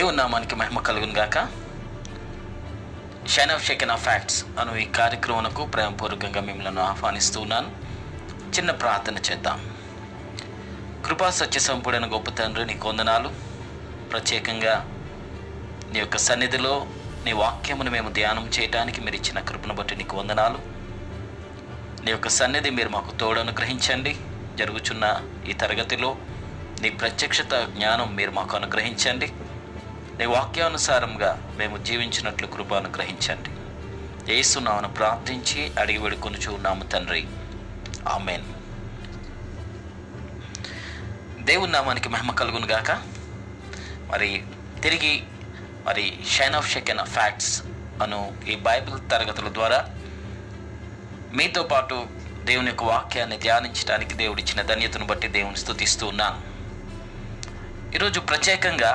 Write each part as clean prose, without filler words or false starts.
దేవుని నామానికి మహిమ కలుగును గాక. షైన్ ఆఫ్ షెకెన్ ఆఫ్ ఫ్యాక్ట్స్ అను ఈ కార్యక్రమంకు ప్రేమపూర్వకంగా మిమ్మల్ని ఆహ్వానిస్తూ ఉన్నాను. చిన్న ప్రార్థన చేద్దాం. కృపా సత్య సంపూడైన గొప్ప తండ్రి, నీకు వందనాలు. ప్రత్యేకంగా నీ యొక్క సన్నిధిలో నీ వాక్యమును మేము ధ్యానం చేయడానికి మీరు ఇచ్చిన కృపను బట్టి నీకు వందనాలు. నీ యొక్క సన్నిధి మీరు మాకు తోడు అనుగ్రహించండి. జరుగుచున్న ఈ తరగతిలో నీ ప్రత్యక్షత జ్ఞానం మీరు మాకు అనుగ్రహించండి. నీ వాక్యానుసారంగా మేము జీవించినట్లు కృప అనుగ్రహించండి. యేసు నామమున ప్రార్థించి అడిగి వేడుకొనుచు ఉన్నాము తండ్రి, ఆమేన్. దేవుని నామానికి మహిమ కలుగును గాక. తిరిగి షైన్ ఆఫ్ షెకెన్ ఆఫ్ ఫ్యాక్ట్స్ అను ఈ బైబిల్ తరగతుల ద్వారా మీతో పాటు దేవుని యొక్క వాక్యాన్ని ధ్యానించడానికి దేవుడిచ్చిన ధన్యతను బట్టి దేవుని స్తుతిస్తూ ఉన్నాను. ఈరోజు ప్రత్యేకంగా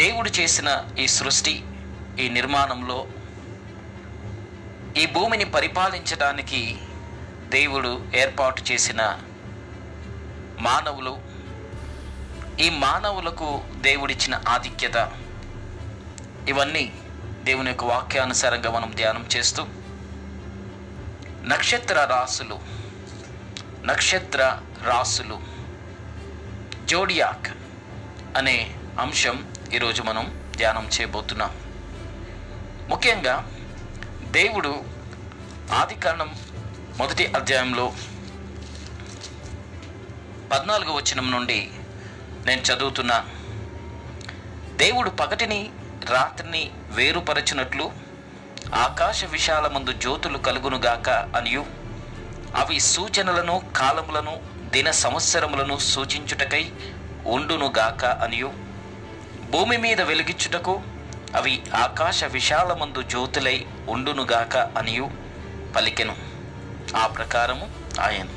దేవుడు చేసిన ఈ సృష్టి, ఈ నిర్మాణంలో ఈ భూమిని పరిపాలించడానికి దేవుడు ఏర్పాటు చేసిన మానవులు, ఈ మానవులకు దేవుడిచ్చిన ఆధిక్యత, ఇవన్నీ దేవుని యొక్క వాక్యానుసారంగా మనం ధ్యానం చేస్తూ నక్షత్ర రాసులు జోడియాక్ అనే అంశం ఈరోజు మనం ధ్యానం చేయబోతున్నాం. ముఖ్యంగా దేవుడు ఆదికాండం 1వ అధ్యాయంలో 14వ వచనం నుండి నేను చదువుతున్నా. దేవుడు పగటిని రాత్రిని వేరుపరచినట్లు ఆకాశ విశాలమందు జ్యోతులు కలుగునుగాక అనియు, అవి సూచనలను, కాలములను, దిన సంవత్సరములను సూచించుటకై ఉండునుగాక అనియు, భూమి మీద వెలిగించుటకు అవి ఆకాశ విశాలమందు జ్యోతులై ఉండునుగాక అనియు పలికెను. ఆ ప్రకారము ఆయను.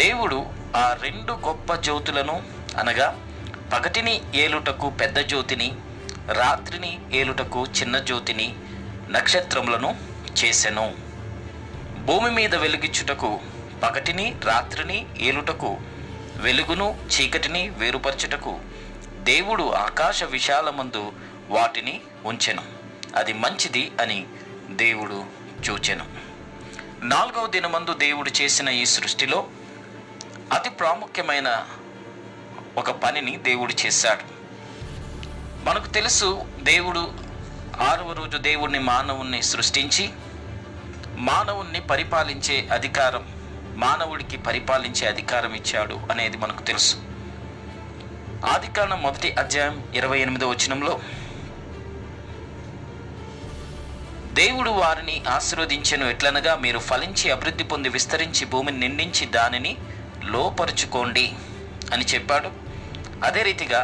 దేవుడు ఆ 2 గొప్ప జ్యోతులను, అనగా పగటిని ఏలుటకు పెద్ద జ్యోతిని, రాత్రిని ఏలుటకు చిన్న జ్యోతిని, నక్షత్రములను చేసెను. భూమి మీద వెలిగించుటకు పగటిని రాత్రిని ఏలుటకు, వెలుగును చీకటిని వేరుపరచుటకు దేవుడు ఆకాశ విశాలమందు వాటిని ఉంచెను. అది మంచిది అని దేవుడు చూచెను. 4వ దినమందు దేవుడు చేసిన ఈ సృష్టిలో అతి ప్రాముఖ్యమైన ఒక పనిని దేవుడు చేశాడు. మనకు తెలుసు, దేవుడు 6వ రోజు దేవుడిని మానవుణ్ణి సృష్టించి మానవుణ్ణి పరిపాలించే అధికారం, మానవుడికి పరిపాలించే అధికారం ఇచ్చాడు అనేది మనకు తెలుసు. ఆదికాండం 1వ అధ్యాయం 28వ వచనంలో దేవుడు వారిని ఆశీర్వదించెను. ఎట్లనగా, మీరు ఫలించి అభివృద్ధి పొంది విస్తరించి భూమిని నిండించి దానిని లోపరుచుకోండి అని చెప్పాడు. అదే రీతిగా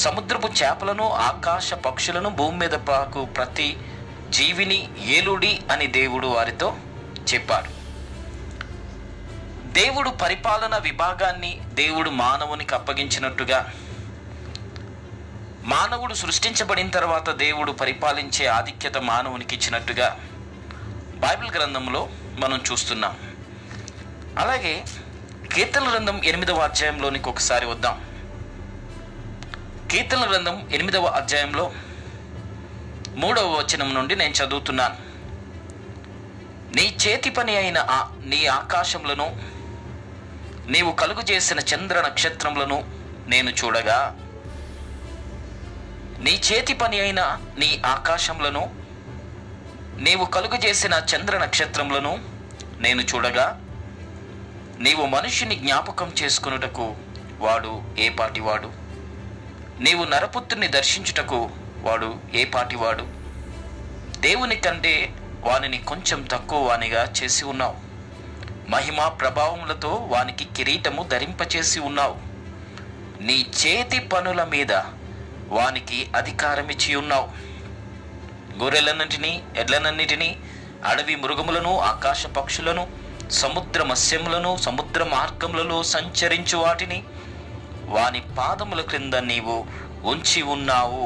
సముద్రపు చేపలను, ఆకాశ పక్షులను, భూమి మీద పాకు ప్రతి జీవిని ఏలుడి అని దేవుడు వారితో చెప్పాడు. దేవుడు పరిపాలన విభాగాన్ని దేవుడు మానవునికి అప్పగించినట్టుగా, మానవుడు సృష్టించబడిన తర్వాత దేవుడు పరిపాలించే ఆధిక్యత మానవునికి ఇచ్చినట్టుగా బైబిల్ గ్రంథంలో మనం చూస్తున్నాం. అలాగే కీర్తనల గ్రంథం 8వ అధ్యాయంలోనికి ఒకసారి వద్దాం. కీర్తనల గ్రంథం 8వ అధ్యాయంలో 3వ వచనం నుండి నేను చదువుతున్నాను. నీ చేతి పని అయిన నీ ఆకాశములను, నీవు కలుగు చేసిన చంద్ర నక్షత్రములను నేను చూడగా, నీ చేతి పని అయిన నీ ఆకాశములను, నీవు కలుగు చేసిన చంద్ర నక్షత్రములను నేను చూడగా, నీవు మనుష్యుని జ్ఞాపకం చేసుకొనుటకు వాడు ఏ పాటివాడు, నీవు నరపుత్రుని దర్శించుటకు వాడు ఏ పాటివాడు, దేవుని కంటే వానిని కొంచెం తక్కువ వానిగా చేసి ఉన్నావు, మహిమా ప్రభావములతో వానికి కిరీటము ధరింపచేసి ఉన్నావు, నీ చేతి పనుల మీద వానికి అధికారమిచ్చి ఉన్నావు, గొర్రెలన్నింటినీ, ఎడ్లనన్నిటినీ, అడవి మృగములను, ఆకాశ పక్షులను, సముద్ర మత్స్యములను, సముద్ర మార్గములలో సంచరించు వాటిని వాని పాదముల క్రింద నీవు ఉంచి ఉన్నావు.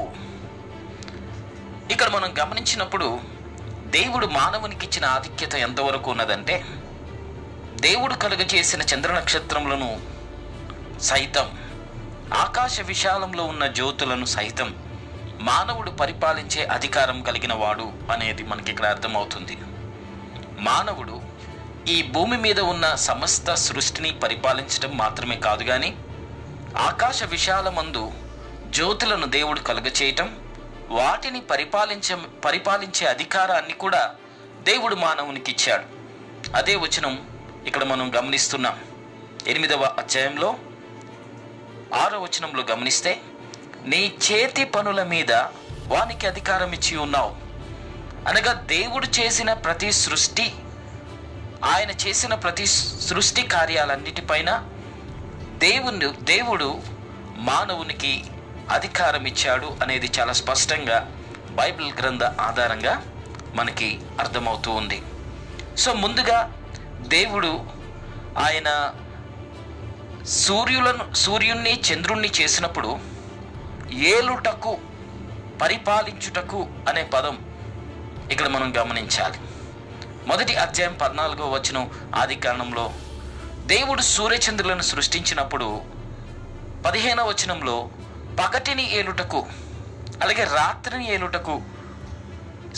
ఇక్కడ మనం గమనించినప్పుడు దేవుడు మానవునికి ఇచ్చిన ఆధిక్యత ఎంతవరకు ఉన్నదంటే, దేవుడు కలుగజేసిన చంద్ర నక్షత్రములను సైతం ఆకాశ విశాలంలో ఉన్న జ్యోతులను సైతం మానవుడు పరిపాలించే అధికారం కలిగిన వాడు అనేది మనకి ఇక్కడ అర్థమవుతుంది. మానవుడు ఈ భూమి మీద ఉన్న సమస్త సృష్టిని పరిపాలించడం మాత్రమే కాదు కానీ ఆకాశ విశాలమందు జ్యోతులను దేవుడు కలుగచేయటం, వాటిని పరిపాలించే అధికారాన్ని కూడా దేవుడు మానవునికి ఇచ్చాడు. అదే వచనం ఇక్కడ మనం గమనిస్తున్నాం. 8వ అధ్యాయంలో 6వ వచనంలో గమనిస్తే, నీ చేతి పనుల మీద వానికి అధికారం ఇచ్చి ఉన్నావు. అనగా దేవుడు చేసిన ప్రతి సృష్టి, ఆయన చేసిన ప్రతి సృష్టి కార్యాలన్నిటిపైన దేవుడు మానవునికి అధికారం ఇచ్చాడు అనేది చాలా స్పష్టంగా బైబిల్ గ్రంథ ఆధారంగా మనకి అర్థమవుతూ ఉంది. సో ముందుగా దేవుడు ఆయన సూర్యుణ్ణి చంద్రుణ్ణి చేసినప్పుడు ఏలుటకు, పరిపాలించుటకు అనే పదం ఇక్కడ మనం గమనించాలి. 1వ అధ్యాయం 14వ వచనం ఆదికాండంలో దేవుడు సూర్యచంద్రులను సృష్టించినప్పుడు 15వ వచనంలో పగటిని ఏలుటకు, అలాగే రాత్రిని ఏలుటకు,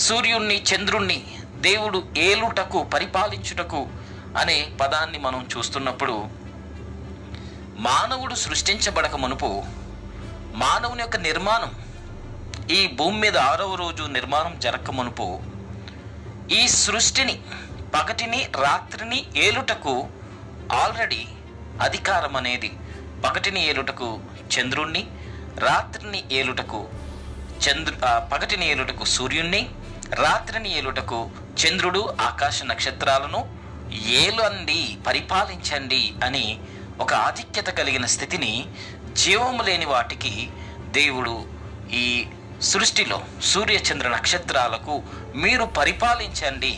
సూర్యుణ్ణి చంద్రుణ్ణి దేవుడు ఏలుటకు, పరిపాలించుటకు అనే పదాన్ని మనం చూస్తున్నప్పుడు, మానవుడు సృష్టించబడక మునుపు మానవుని యొక్క నిర్మాణం, ఈ భూమి మీద 6వ రోజు నిర్మాణం జరగక మునుపు ఈ సృష్టిని, పగటిని రాత్రిని ఏలుటకు ఆల్రెడీ అధికారం అనేది, పగటిని ఏలుటకు చంద్రుణ్ణి, రాత్రిని ఏలుటకు పగటిని ఏలుటకు సూర్యుణ్ణి, రాత్రిని ఏలుటకు చంద్రుడు, ఆకాశ నక్షత్రాలను ఏలండి, పరిపాలించండి అని ఒక ఆధిక్యత కలిగిన స్థితిని జీవము లేని వాటికి దేవుడు ఈ సృష్టిలో సూర్యచంద్ర నక్షత్రాలకు మీరు పరిపాలించండి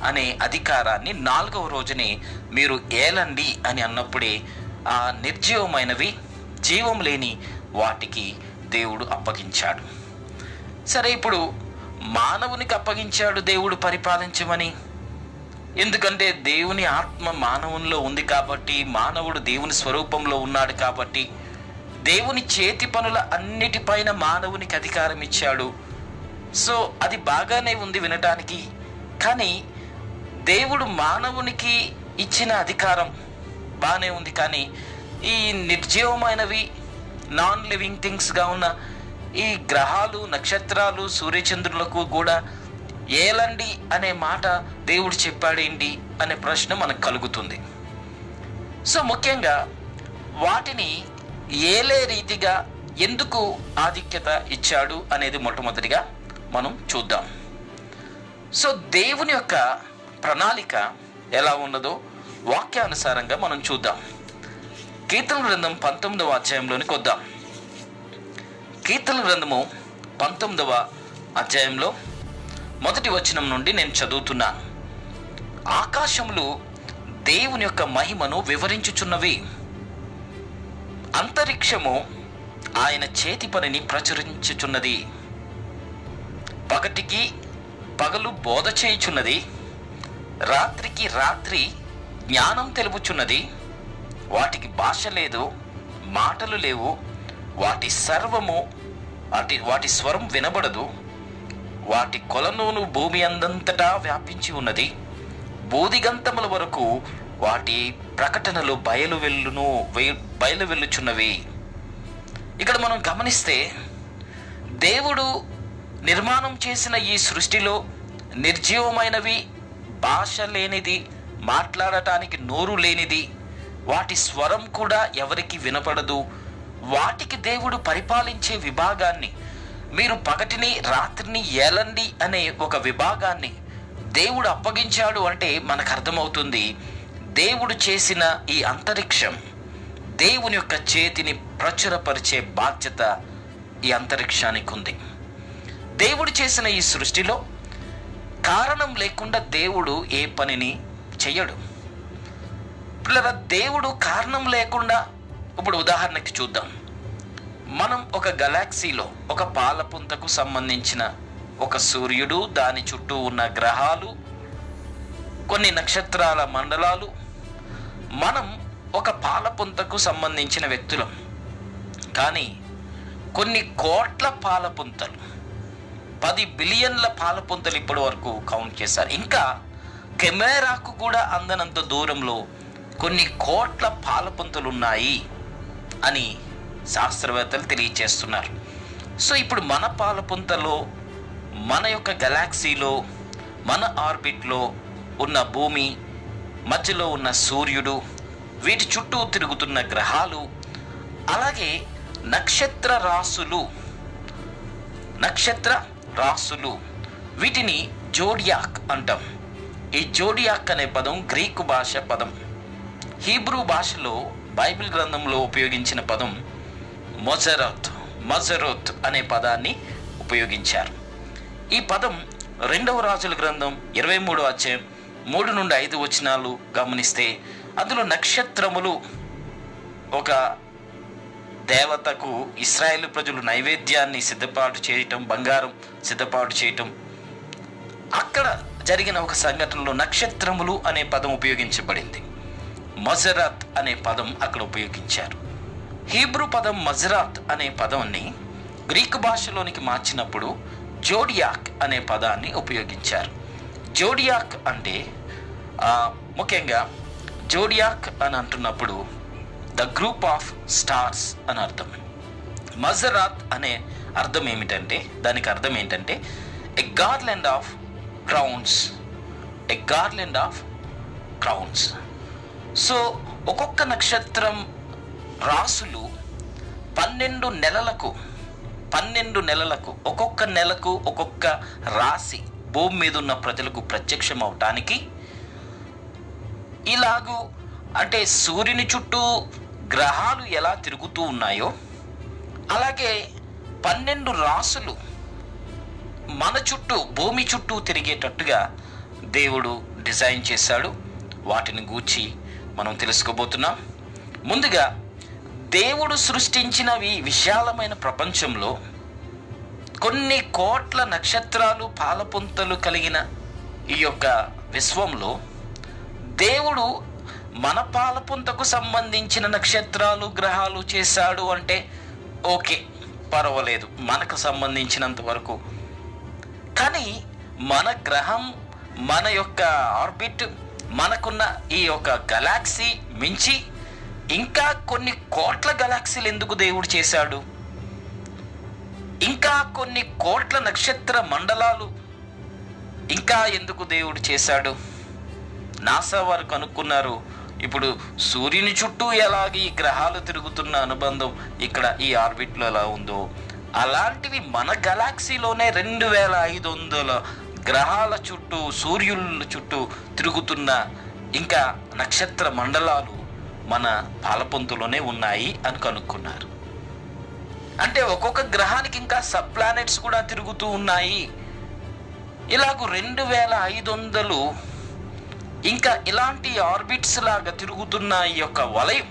అనే అధికారాన్ని 4వ రోజునే మీరు ఏలండి అని అన్నప్పుడే ఆ నిర్జీవమైనవి, జీవం లేని వాటికి దేవుడు అప్పగించాడు. సరే, ఇప్పుడు మానవునికి అప్పగించాడు దేవుడు పరిపాలించమని. ఎందుకంటే దేవుని ఆత్మ మానవునిలో ఉంది కాబట్టి, మానవుడు దేవుని స్వరూపంలో ఉన్నాడు కాబట్టి దేవుని చేతి పనుల అన్నిటిపైన మానవునికి అధికారం ఇచ్చాడు. సో అది బాగానే ఉంది వినటానికి. కానీ దేవుడు మానవునికి ఇచ్చిన అధికారం బాగానే ఉంది, కానీ ఈ నిర్జీవమైనవి, నాన్ లివింగ్ థింగ్స్గా ఉన్న ఈ గ్రహాలు, నక్షత్రాలు, సూర్యచంద్రులకు కూడా ఏలండి అనే మాట దేవుడు చెప్పాడేంటి అనే ప్రశ్న మనకు కలుగుతుంది. సో ముఖ్యంగా వాటిని ఏలే రీతిగా ఎందుకు ఆధిక్యత ఇచ్చాడు అనేది మొట్టమొదటిగా మనం చూద్దాం. సో దేవుని యొక్క ప్రణాళిక ఎలా ఉన్నదో వాక్యానుసారంగా మనం చూద్దాం. కీర్తనల గ్రంథం 19వ అధ్యాయంలోనికి వద్దాం. కీర్తనల గ్రంథము 19వ అధ్యాయంలో 1వ వచనం నుండి నేను చదువుతున్నాను. ఆకాశములు దేవుని యొక్క మహిమను వివరించుచున్నవి, అంతరిక్షము ఆయన చేతి పనిని ప్రచురించుచున్నది. పగటికి పగలు బోధ చేయుచున్నది, రాత్రికి రాత్రి జ్ఞానం తెలుపుచున్నది. వాటికి భాష లేదు, మాటలు లేవు, వాటి స్వరం వినబడదు. వాటి కొలనూను భూమి అందంతటా వ్యాపించి ఉన్నది. బూదిగంతముల వరకు వాటి ప్రకటనలు బయలువెళ్ళుచున్నవి. ఇక్కడ మనం గమనిస్తే దేవుడు నిర్మాణం చేసిన ఈ సృష్టిలో నిర్జీవమైనవి, భాష లేనిది, మాట్లాడటానికి నోరు లేనిది, వాటి స్వరం కూడా ఎవరికి వినపడదు, వాటికి దేవుడు పరిపాలించే విభాగాన్ని, మీరు పగటిని రాత్రిని ఏలండి అనే ఒక విభాగాన్ని దేవుడు అప్పగించాడు అంటే మనకు అర్థమవుతుంది, దేవుడు చేసిన ఈ అంతరిక్షం దేవుని యొక్క చేతిని ప్రచురపరిచే బాధ్యత ఈ అంతరిక్షానికి ఉంది. దేవుడు చేసిన ఈ సృష్టిలో కారణం లేకుండా దేవుడు ఏ పనిని చెయ్యడు. పిల్లల, దేవుడు కారణం లేకుండా, ఇప్పుడు ఉదాహరణకి చూద్దాం. మనం ఒక గెలాక్సీలో ఒక పాలపుంతకు సంబంధించిన ఒక సూర్యుడు, దాని చుట్టూ ఉన్న గ్రహాలు, కొన్ని నక్షత్రాల మండలాలు, మనం ఒక పాలపుంతకు సంబంధించిన వ్యక్తులం. కానీ కొన్ని కోట్ల పాలపుంతలు, 10 బిలియన్ల పాలపుంతలు ఇప్పటి వరకు కౌంట్ చేశారు. ఇంకా కెమెరాకు కూడా అందనంత దూరంలో కొన్ని కోట్ల పాలపుంతలు ఉన్నాయి అని శాస్త్రవేత్తలు తెలియచేస్తున్నారు. సో ఇప్పుడు మన పాలపుంతలో, మన యొక్క గెలాక్సీలో, మన ఆర్బిట్లో ఉన్న భూమి, మధ్యలో ఉన్న సూర్యుడు, వీటి చుట్టూ తిరుగుతున్న గ్రహాలు, అలాగే నక్షత్ర రాసులు, వీటిని జోడియాక్ అంటాం. ఈ జోడియాక్ అనే పదం గ్రీకు భాష పదం. హీబ్రూ భాషలో బైబిల్ గ్రంథంలో ఉపయోగించిన పదం మజరోత్ అనే పదాన్ని ఉపయోగించారు. ఈ పదం 2వ రాజుల గ్రంథం 23వ అధ్యాయం 3 నుండి 5 వచనాలు గమనిస్తే అందులో నక్షత్రములు ఒక దేవతకు ఇశ్రాయేలు ప్రజలు నైవేద్యాన్ని సిద్ధపాటు చేయటం, బంగారం సిద్ధపాటు చేయటం, అక్కడ జరిగిన ఒక సంఘటనలో నక్షత్రములు అనే పదం ఉపయోగించబడింది. మజరాత్ అనే పదం అక్కడ ఉపయోగించారు. హీబ్రూ పదం మజరాత్ అనే పదాన్ని గ్రీకు భాషలోనికి మార్చినప్పుడు జోడియాక్ అనే పదాన్ని ఉపయోగించారు. జోడియాక్ అంటే ముఖ్యంగా జోడియాక్ అని అంటున్నప్పుడు ద గ్రూప్ ఆఫ్ స్టార్స్ అని అర్థం. మజరాత్ అనే అర్థం ఏమిటంటే, దానికి అర్థం ఏంటంటే ఎ గార్లెండ్ ఆఫ్ క్రౌన్స్. సో ఒక్కొక్క నక్షత్రం రాసులు 12 నెలలకు ఒక్కొక్క నెలకు ఒక్కొక్క రాశి భూమి మీద ఉన్న ప్రజలకు ప్రత్యక్షం అవటానికి, ఇలాగూ అంటే సూర్యుని చుట్టూ గ్రహాలు ఎలా తిరుగుతూ ఉన్నాయో అలాగే 12 రాసులు మన చుట్టూ, భూమి చుట్టూ తిరిగేటట్టుగా దేవుడు డిజైన్ చేశాడు. వాటిని గూర్చి మనం తెలుసుకోబోతున్నాం. ముందుగా దేవుడు సృష్టించిన ఈ విశాలమైన ప్రపంచంలో కొన్ని కోట్ల నక్షత్రాలు, పాలపుంతలు కలిగిన ఈ యొక్క విశ్వంలో దేవుడు మన పాలపుంతకు సంబంధించిన నక్షత్రాలు, గ్రహాలు చేశాడు అంటే ఓకే, పర్వాలేదు, మనకు సంబంధించినంత వరకు. కానీ మన గ్రహం, మన యొక్క ఆర్బిట్, మనకున్న ఈ యొక్క గెలాక్సీ మించి ఇంకా కొన్ని కోట్ల గెలాక్సీలు ఎందుకు దేవుడు చేశాడు? ఇంకా కొన్ని కోట్ల నక్షత్ర మండలాలు ఇంకా ఎందుకు దేవుడు చేశాడు? నాసా వారు కనుక్కున్నారు, ఇప్పుడు సూర్యుని చుట్టూ ఎలాగ ఈ గ్రహాలు తిరుగుతున్న అనుబంధం ఇక్కడ ఈ ఆర్బిట్లో ఎలా ఉందో, అలాంటివి మన గెలాక్సీలోనే 2500 గ్రహాల చుట్టూ, సూర్యుల చుట్టూ తిరుగుతున్న ఇంకా నక్షత్ర మండలాలు మన పాలపుంతలోనే ఉన్నాయి అని కనుక్కున్నారు. అంటే ఒక్కొక్క గ్రహానికి ఇంకా సబ్ ప్లానెట్స్ కూడా తిరుగుతూ ఉన్నాయి. ఇలాగూ 2500 ఇంకా ఇలాంటి ఆర్బిట్స్ లాగా తిరుగుతున్న ఈ యొక్క వలయం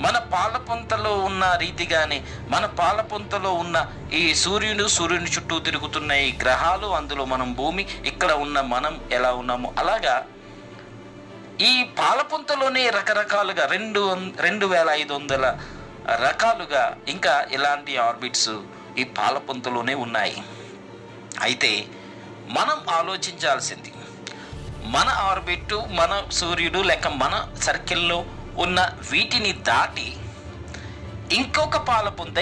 మన పాలపుంతలో ఉన్న రీతిగానే, మన పాలపుంతలో ఉన్న ఈ సూర్యుని చుట్టూ తిరుగుతున్న ఈ గ్రహాలు, అందులో మనం భూమి, ఇక్కడ ఉన్న మనం ఎలా ఉన్నామో అలాగా ఈ పాలపుంతలోనే రకరకాలుగా 2500 రకాలుగా ఇంకా ఇలాంటి ఆర్బిట్స్ ఈ పాలపుంతలోనే ఉన్నాయి. అయితే మనం ఆలోచించాల్సింది, మన ఆర్బిట్, మన సూర్యుడు లేక మన సర్కిల్లో ఉన్న వీటిని దాటి ఇంకొక పాలపుంత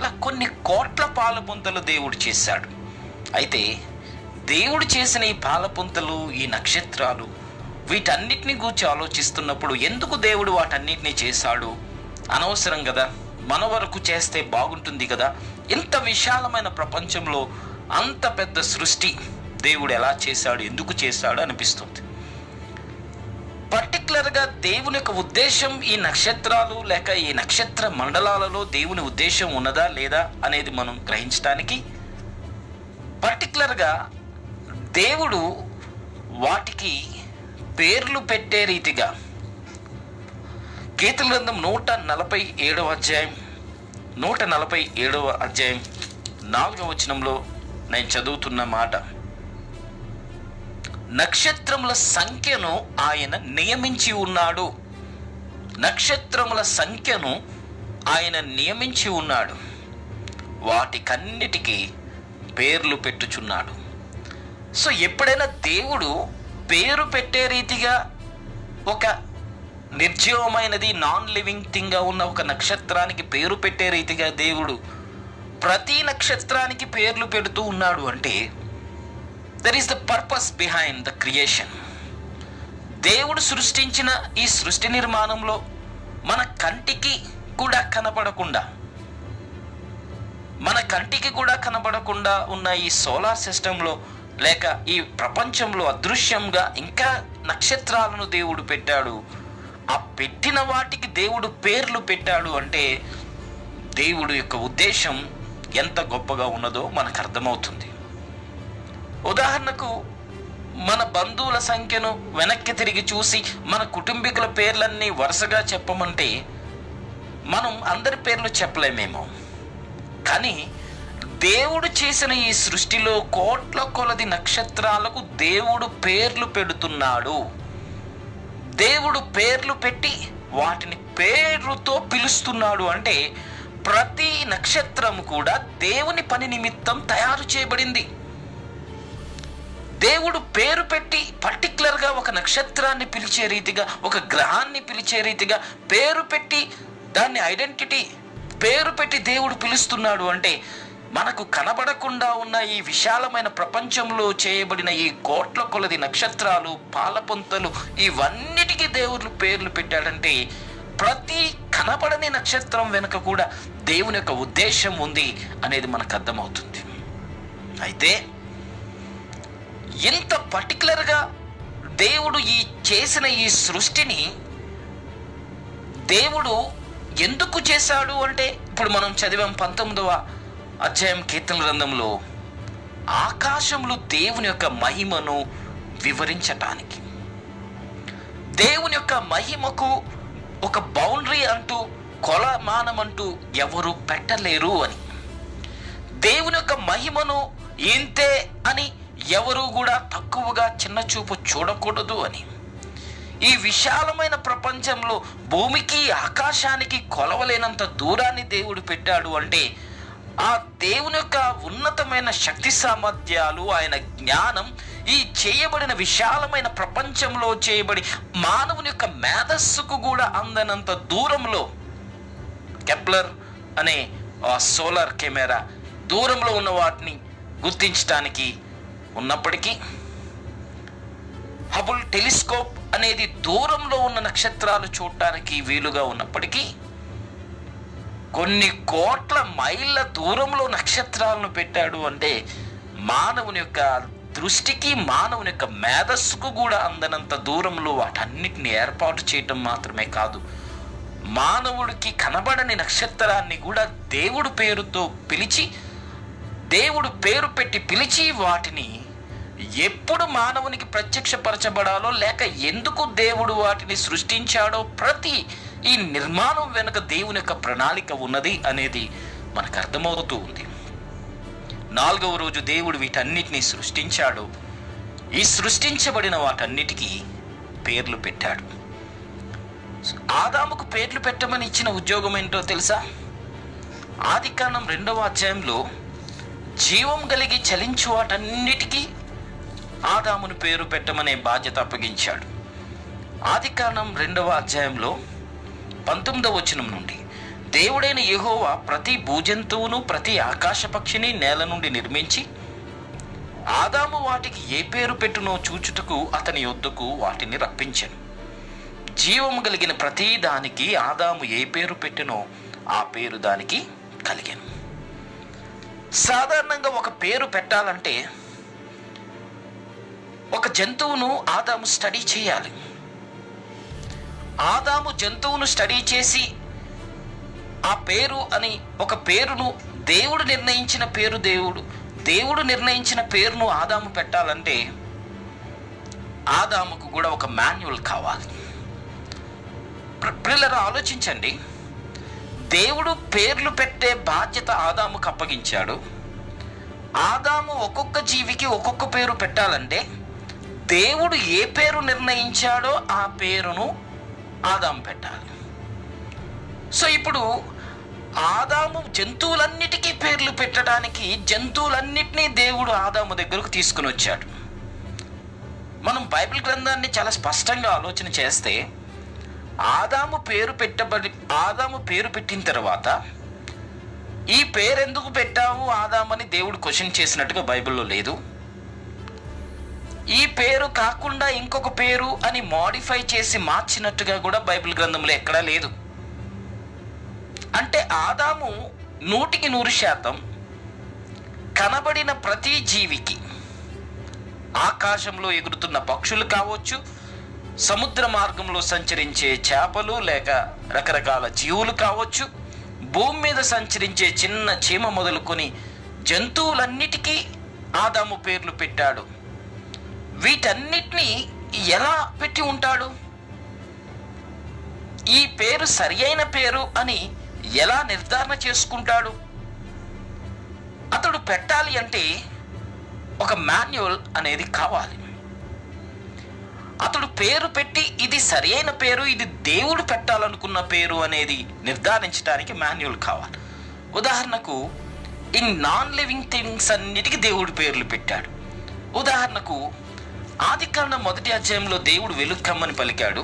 ఇలా కొన్ని కోట్ల పాలపుంతలు దేవుడు చేశాడు. అయితే దేవుడు చేసిన ఈ పాలపుంతలు, ఈ నక్షత్రాలు, వీటన్నిటిని గూర్చి ఆలోచిస్తున్నప్పుడు ఎందుకు దేవుడు వాటన్నిటినీ చేశాడు? అనవసరం కదా, మన వరకు చేస్తే బాగుంటుంది కదా. ఇంత విశాలమైన ప్రపంచంలో అంత పెద్ద సృష్టి దేవుడు ఎలా చేశాడు, ఎందుకు చేశాడు అనిపిస్తుంది. పర్టికులర్గా దేవుని యొక్క ఉద్దేశం ఈ నక్షత్రాలు లేక ఈ నక్షత్ర మండలాలలో దేవుని ఉద్దేశం ఉన్నదా లేదా అనేది మనం గ్రహించడానికి పర్టికులర్గా దేవుడు వాటికి పేర్లు పెట్టే రీతిగా కీర్తన గ్రంథం 147వ అధ్యాయం 4వ వచనంలో నేను చదువుతున్న మాట, నక్షత్రముల సంఖ్యను ఆయన నియమించి ఉన్నాడు. నక్షత్రముల సంఖ్యను ఆయన నియమించి ఉన్నాడు. వాటికన్నిటికీ పేర్లు పెట్టుచున్నాడు. సో ఎప్పుడైనా దేవుడు పేరు పెట్టే రీతిగా ఒక నిర్జీవమైనది నాన్ లివింగ్ థింగ్గా ఉన్న ఒక నక్షత్రానికి పేరు పెట్టే రీతిగా దేవుడు ప్రతి నక్షత్రానికి పేర్లు పెడుతూ ఉన్నాడు అంటే there is the purpose behind the creation. దేవుడు సృష్టించిన ఈ సృష్టి నిర్మాణంలో మన కంటికి కూడా కనబడకుండా ఉన్న ఈ సోలార్ సిస్టంలో లేక ఈ ప్రపంచంలో అదృశ్యంగా ఇంకా నక్షత్రాలను దేవుడు పెట్టాడు. ఆ పెట్టిన వాటికి దేవుడు పేర్లు పెట్టాడు అంటే దేవుడు యొక్క ఉద్దేశం ఎంత గొప్పగా ఉన్నదో మనకు అర్థమవుతుంది. ఉదాహరణకు మన బంధువుల సంఖ్యను వెనక్కి తిరిగి చూసి మన కుటుంబీకుల పేర్లన్నీ వరుసగా చెప్పమంటే మనం అందరి పేర్లు చెప్పలేమేమో. కానీ దేవుడు చేసిన ఈ సృష్టిలో కోట్ల కొలది నక్షత్రాలకు దేవుడు పేర్లు పెడుతున్నాడు. దేవుడు పేర్లు పెట్టి వాటిని పేర్లతో పిలుస్తున్నాడు అంటే ప్రతి నక్షత్రం కూడా దేవుని పని నిమిత్తం తయారు చేయబడింది. దేవుడు పేరు పెట్టి పర్టికులర్గా ఒక నక్షత్రాన్ని పిలిచే రీతిగా, ఒక గ్రహాన్ని పిలిచే రీతిగా పేరు పెట్టి దాన్ని ఐడెంటిటీ పేరు పెట్టి దేవుడు పిలుస్తున్నాడు అంటే మనకు కనబడకుండా ఉన్న ఈ విశాలమైన ప్రపంచంలో చేయబడిన ఈ కోట్ల కొలది నక్షత్రాలు, పాలపుంతలు, ఇవన్నిటికీ దేవుడు పేర్లు పెట్టాడంటే ప్రతి కనబడని నక్షత్రం వెనుక కూడా దేవుని యొక్క ఉద్దేశం ఉంది అనేది మనకు అర్థమవుతుంది. అయితే ఇంత పర్టికులర్గా దేవుడు చేసిన ఈ సృష్టిని దేవుడు ఎందుకు చేశాడు అంటే ఇప్పుడు మనం చదివాం 19వ అధ్యాయం కీర్తన గ్రంథంలో ఆకాశములు దేవుని యొక్క మహిమను వివరించటానికి. దేవుని యొక్క మహిమకు ఒక బౌండరీ అంటూ కొలమానం అంటూ ఎవరు పెట్టలేరు అని, దేవుని యొక్క మహిమను ఇంతే అని ఎవరు కూడా తక్కువగా చిన్న చూపు చూడకూడదు అని, ఈ విశాలమైన ప్రపంచంలో భూమికి ఆకాశానికి కొలవలేనంత దూరాన్ని దేవుడు పెట్టాడు అంటే ఆ దేవుని యొక్క ఉన్నతమైన శక్తి సామర్థ్యాలు, ఆయన జ్ఞానం ఈ చేయబడిన విశాలమైన ప్రపంచంలో చేయబడి మానవుని యొక్క మేధస్సుకు కూడా అందనంత దూరంలో కెప్లర్ అనే సోలార్ కెమెరా దూరంలో ఉన్న వాటిని గుర్తించడానికి ఉన్నప్పటికీ, హబుల్ టెలిస్కోప్ అనేది దూరంలో ఉన్న నక్షత్రాలు చూడటానికి వీలుగా ఉన్నప్పటికీ కొన్ని కోట్ల మైళ్ళ దూరంలో నక్షత్రాలను పెట్టాడు అంటే మానవుని యొక్క దృష్టికి, మానవుని యొక్క మేధస్సుకు కూడా అందనంత దూరంలో వాటన్నిటిని ఏర్పాటు చేయటం మాత్రమే కాదు, మానవుడికి కనబడని నక్షత్రాన్ని కూడా దేవుడు పేరుతో పిలిచి, దేవుడు పేరు పెట్టి పిలిచి వాటిని ఎప్పుడు మానవునికి ప్రత్యక్షపరచబడాలో లేక ఎందుకు దేవుడు వాటిని సృష్టించాడో ప్రతి ఈ నిర్మాణం వెనుక దేవుని యొక్క ప్రణాళిక ఉన్నది అనేది మనకు అర్థమవుతూ ఉంది. 4వ రోజు దేవుడు వీటన్నిటినీ సృష్టించాడు. ఈ సృష్టించబడిన వాటన్నిటికీ పేర్లు పెట్టాడు. ఆదాముకు పేర్లు పెట్టమని ఇచ్చిన ఉద్యోగం ఏంటో తెలుసా? ఆదికాండం 2వ అధ్యాయంలో జీవం కలిగి చలించు వాటన్నిటికీ ఆదామును పేరు పెట్టమనే బాధ్యత అప్పగించాడు. ఆదికాండం 2వ అధ్యాయంలో 19వ వచనం నుండి దేవుడైన యెహోవా ప్రతి భూజంతువును ప్రతి ఆకాశ పక్షిని నేల నుండి నిర్మించి ఆదాము వాటికి ఏ పేరు పెట్టునో చూచుటకు అతని యొద్దకు వాటిని రప్పించెను. జీవము కలిగిన ప్రతి దానికి ఆదాము ఏ పేరు పెట్టినో ఆ పేరు దానికి కలిగెను. సాధారణంగా ఒక పేరు పెట్టాలంటే ఒక జంతువును ఆదాము స్టడీ చేయాలి. ఆదాము జంతువును స్టడీ చేసి ఆ పేరు అని ఒక పేరును దేవుడు నిర్ణయించిన పేరు దేవుడు నిర్ణయించిన పేరును ఆదాము పెట్టాలంటే ఆదాముకు కూడా ఒక మాన్యువల్ కావాలి. పిల్లలు ఆలోచించండి, దేవుడు పేర్లు పెట్టే బాధ్యత ఆదాముకు అప్పగించాడు. ఆదాము ఒక్కొక్క జీవికి ఒక్కొక్క పేరు పెట్టాలంటే దేవుడు ఏ పేరు నిర్ణయించాడో ఆ పేరును ఆదాము పెట్టాలి. సో ఇప్పుడు ఆదాము జంతువులన్నిటికీ పేర్లు పెట్టడానికి జంతువులన్నిటినీ దేవుడు ఆదాము దగ్గరకు తీసుకుని వచ్చాడు. మనం బైబిల్ గ్రంథాన్ని చాలా స్పష్టంగా ఆలోచన చేస్తే ఆదాము పేరు పెట్టిన తర్వాత ఈ పేరు ఎందుకు పెట్టావు ఆదామని దేవుడు క్వశ్చన్ చేసినట్టుగా బైబిల్లో లేదు. ఈ పేరు కాకుండా ఇంకొక పేరు అని మోడిఫై చేసి మార్చినట్టుగా కూడా బైబిల్ గ్రంథంలో ఎక్కడా లేదు. అంటే ఆదాము 100% కనబడిన ప్రతి జీవికి, ఆకాశంలో ఎగురుతున్న పక్షులు కావచ్చు, సముద్ర మార్గంలో సంచరించే చేపలు లేక రకరకాల జీవులు కావచ్చు, భూమి మీద సంచరించే చిన్న చీమ మొదలుకొని జంతువులన్నిటికీ ఆదాము పేర్లు పెట్టాడు. వీటన్నిటినీ ఎలా పెట్టి ఉంటాడు? ఈ పేరు సరి అయిన పేరు అని ఎలా నిర్ధారణ చేసుకుంటాడు? అతడు పెట్టాలి అంటే ఒక మాన్యువల్ అనేది కావాలి. అతడు పేరు పెట్టి ఇది సరి అయిన పేరు, ఇది దేవుడు పెట్టాలనుకున్న పేరు అనేది నిర్ధారించడానికి మాన్యువల్ కావాలి. ఉదాహరణకు ఈ నాన్ లివింగ్ థింగ్స్ అన్నిటికీ దేవుడు పేర్లు పెట్టాడు. ఉదాహరణకు ఆదికాండం 1వ అధ్యాయంలో దేవుడు వెలుగు కమ్మని పలికాడు.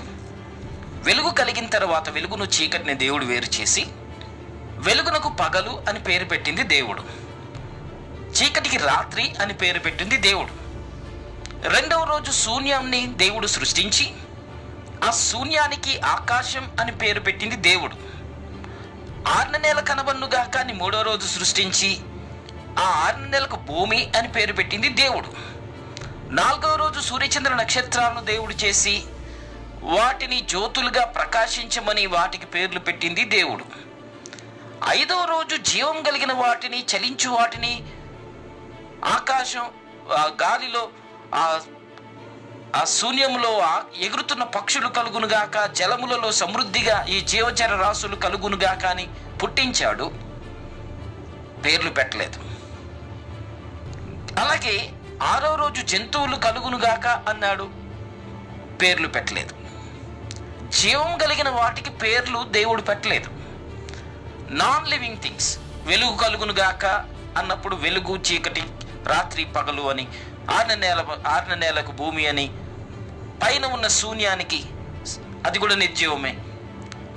వెలుగు కలిగిన తర్వాత వెలుగును చీకటిని దేవుడు వేరు చేసి వెలుగునకు పగలు అని పేరు పెట్టింది దేవుడు, చీకటికి రాత్రి అని పేరు పెట్టింది దేవుడు. 2వ రోజు శూన్యాన్ని దేవుడు సృష్టించి ఆ శూన్యానికి ఆకాశం అని పేరు పెట్టింది దేవుడు. 6 నెలల కనబన్నుగాక అని 3వ రోజు సృష్టించి ఆ 6 నెలలకు భూమి అని పేరు పెట్టింది దేవుడు. 4వ రోజు సూర్యచంద్ర నక్షత్రాలను దేవుడు చేసి వాటిని జ్యోతులుగా ప్రకాశించమని వాటికి పేర్లు పెట్టింది దేవుడు. 5వ రోజు జీవం కలిగిన వాటిని, చలించు వాటిని, ఆకాశం గాలిలో ఆ శూన్యములో ఎగురుతున్న పక్షులు కలుగునుగాక, జలములలో సమృద్ధిగా ఈ జీవచర రాశులు కలుగునుగాక అని పుట్టించాడు. పేర్లు పెట్టలేదు. అలాగే 6వ రోజు జంతువులు కలుగునుగాక అన్నాడు, పేర్లు పెట్టలేదు. జీవం కలిగిన వాటికి పేర్లు దేవుడు పెట్టలేదు. నాన్ లివింగ్ థింగ్స్, వెలుగు కలుగునుగాక అన్నప్పుడు వెలుగు, చీకటి, రాత్రి పగలు అని, 6 నెలలకు భూమి అని, పైన ఉన్న శూన్యానికి అది కూడా నిర్జీవమే,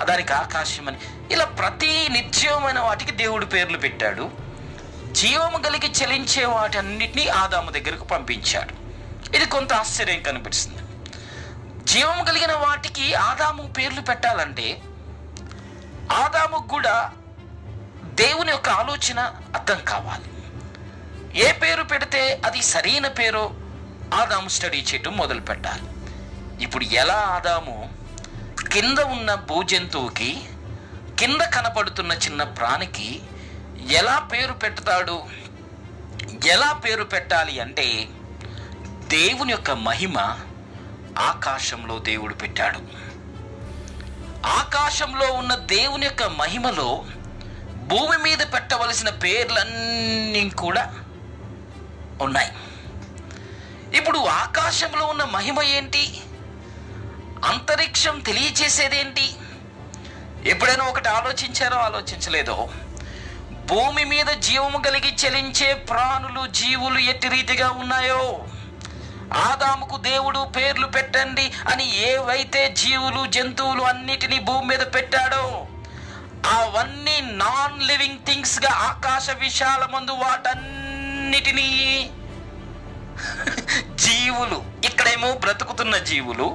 దానికి ఆకాశం అని, ఇలా ప్రతి నిర్జీవమైన వాటికి దేవుడు పేర్లు పెట్టాడు. జీవము కలిగి చలించే వాటి అన్నిటినీ ఆదాము దగ్గరకు పంపించాడు. ఇది కొంత ఆశ్చర్యం కనిపిస్తుంది. జీవము కలిగిన వాటికి ఆదాము పేర్లు పెట్టాలంటే ఆదాముకు కూడా దేవుని యొక్క ఆలోచన అర్థం కావాలి. ఏ పేరు పెడితే అది సరైన పేరో ఆదాము స్టడీ చేయటం మొదలు పెట్టాలి. ఇప్పుడు ఎలా ఆదాము కింద ఉన్న భూజంతువుకి, కింద కనపడుతున్న చిన్న ప్రాణికి ఎలా పేరు పెడతాడు? ఎలా పేరు పెట్టాలి అంటే దేవుని యొక్క మహిమ ఆకాశంలో దేవుడు పెట్టాడు. ఆకాశంలో ఉన్న దేవుని యొక్క మహిమలో భూమి మీద పెట్టవలసిన పేర్లన్నీ కూడా ఉన్నాయి. ఇప్పుడు ఆకాశంలో ఉన్న మహిమ ఏంటి? అంతరిక్షం తెలియచేసేదేంటి? ఎప్పుడైనా ఒకటి ఆలోచించారో ఆలోచించలేదో, భూమి మీద జీవము కలిగి చలించే ప్రాణులు, జీవులు ఎట్టి రీతిగా ఉన్నాయో, ఆదాముకు దేవుడు పేర్లు పెట్టండి అని ఏవైతే జీవులు, జంతువులు అన్నిటినీ భూమి మీద పెట్టాడో అవన్నీ నాన్ లివింగ్ థింగ్స్ గా ఆకాశ విశాలమందు వాటన్నిటినీ జీవులు, ఇక్కడేమో బ్రతుకుతున్న జీవులు,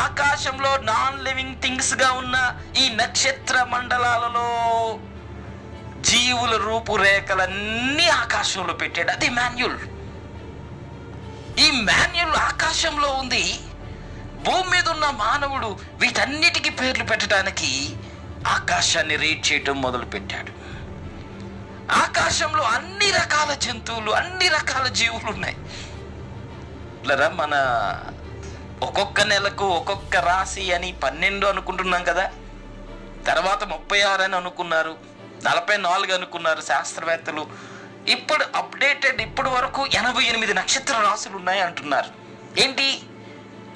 ఆకాశంలో నాన్ లివింగ్ థింగ్స్ గా ఉన్న ఈ నక్షత్ర మండలాలలో జీవుల రూపురేఖలన్నీ ఆకాశంలో పెట్టాడు. అది మాన్యుల్. ఈ మాన్యుల్ ఆకాశంలో ఉంది. భూమి మీద ఉన్న మానవుడు వీటన్నిటికీ పేర్లు పెట్టడానికి ఆకాశాన్ని రీడ్ చేయటం మొదలు పెట్టాడు. ఆకాశంలో అన్ని రకాల జంతువులు, అన్ని రకాల జీవులు ఉన్నాయి. మన ఒక్కొక్క నెలకు ఒక్కొక్క రాశి అని 12 అనుకుంటున్నాం కదా, తర్వాత 36 అని అనుకున్నారు, 44 అనుకున్నారు శాస్త్రవేత్తలు. ఇప్పుడు అప్డేటెడ్, ఇప్పటి వరకు 88 నక్షత్ర రాశులు ఉన్నాయి అంటున్నారు. ఏంటి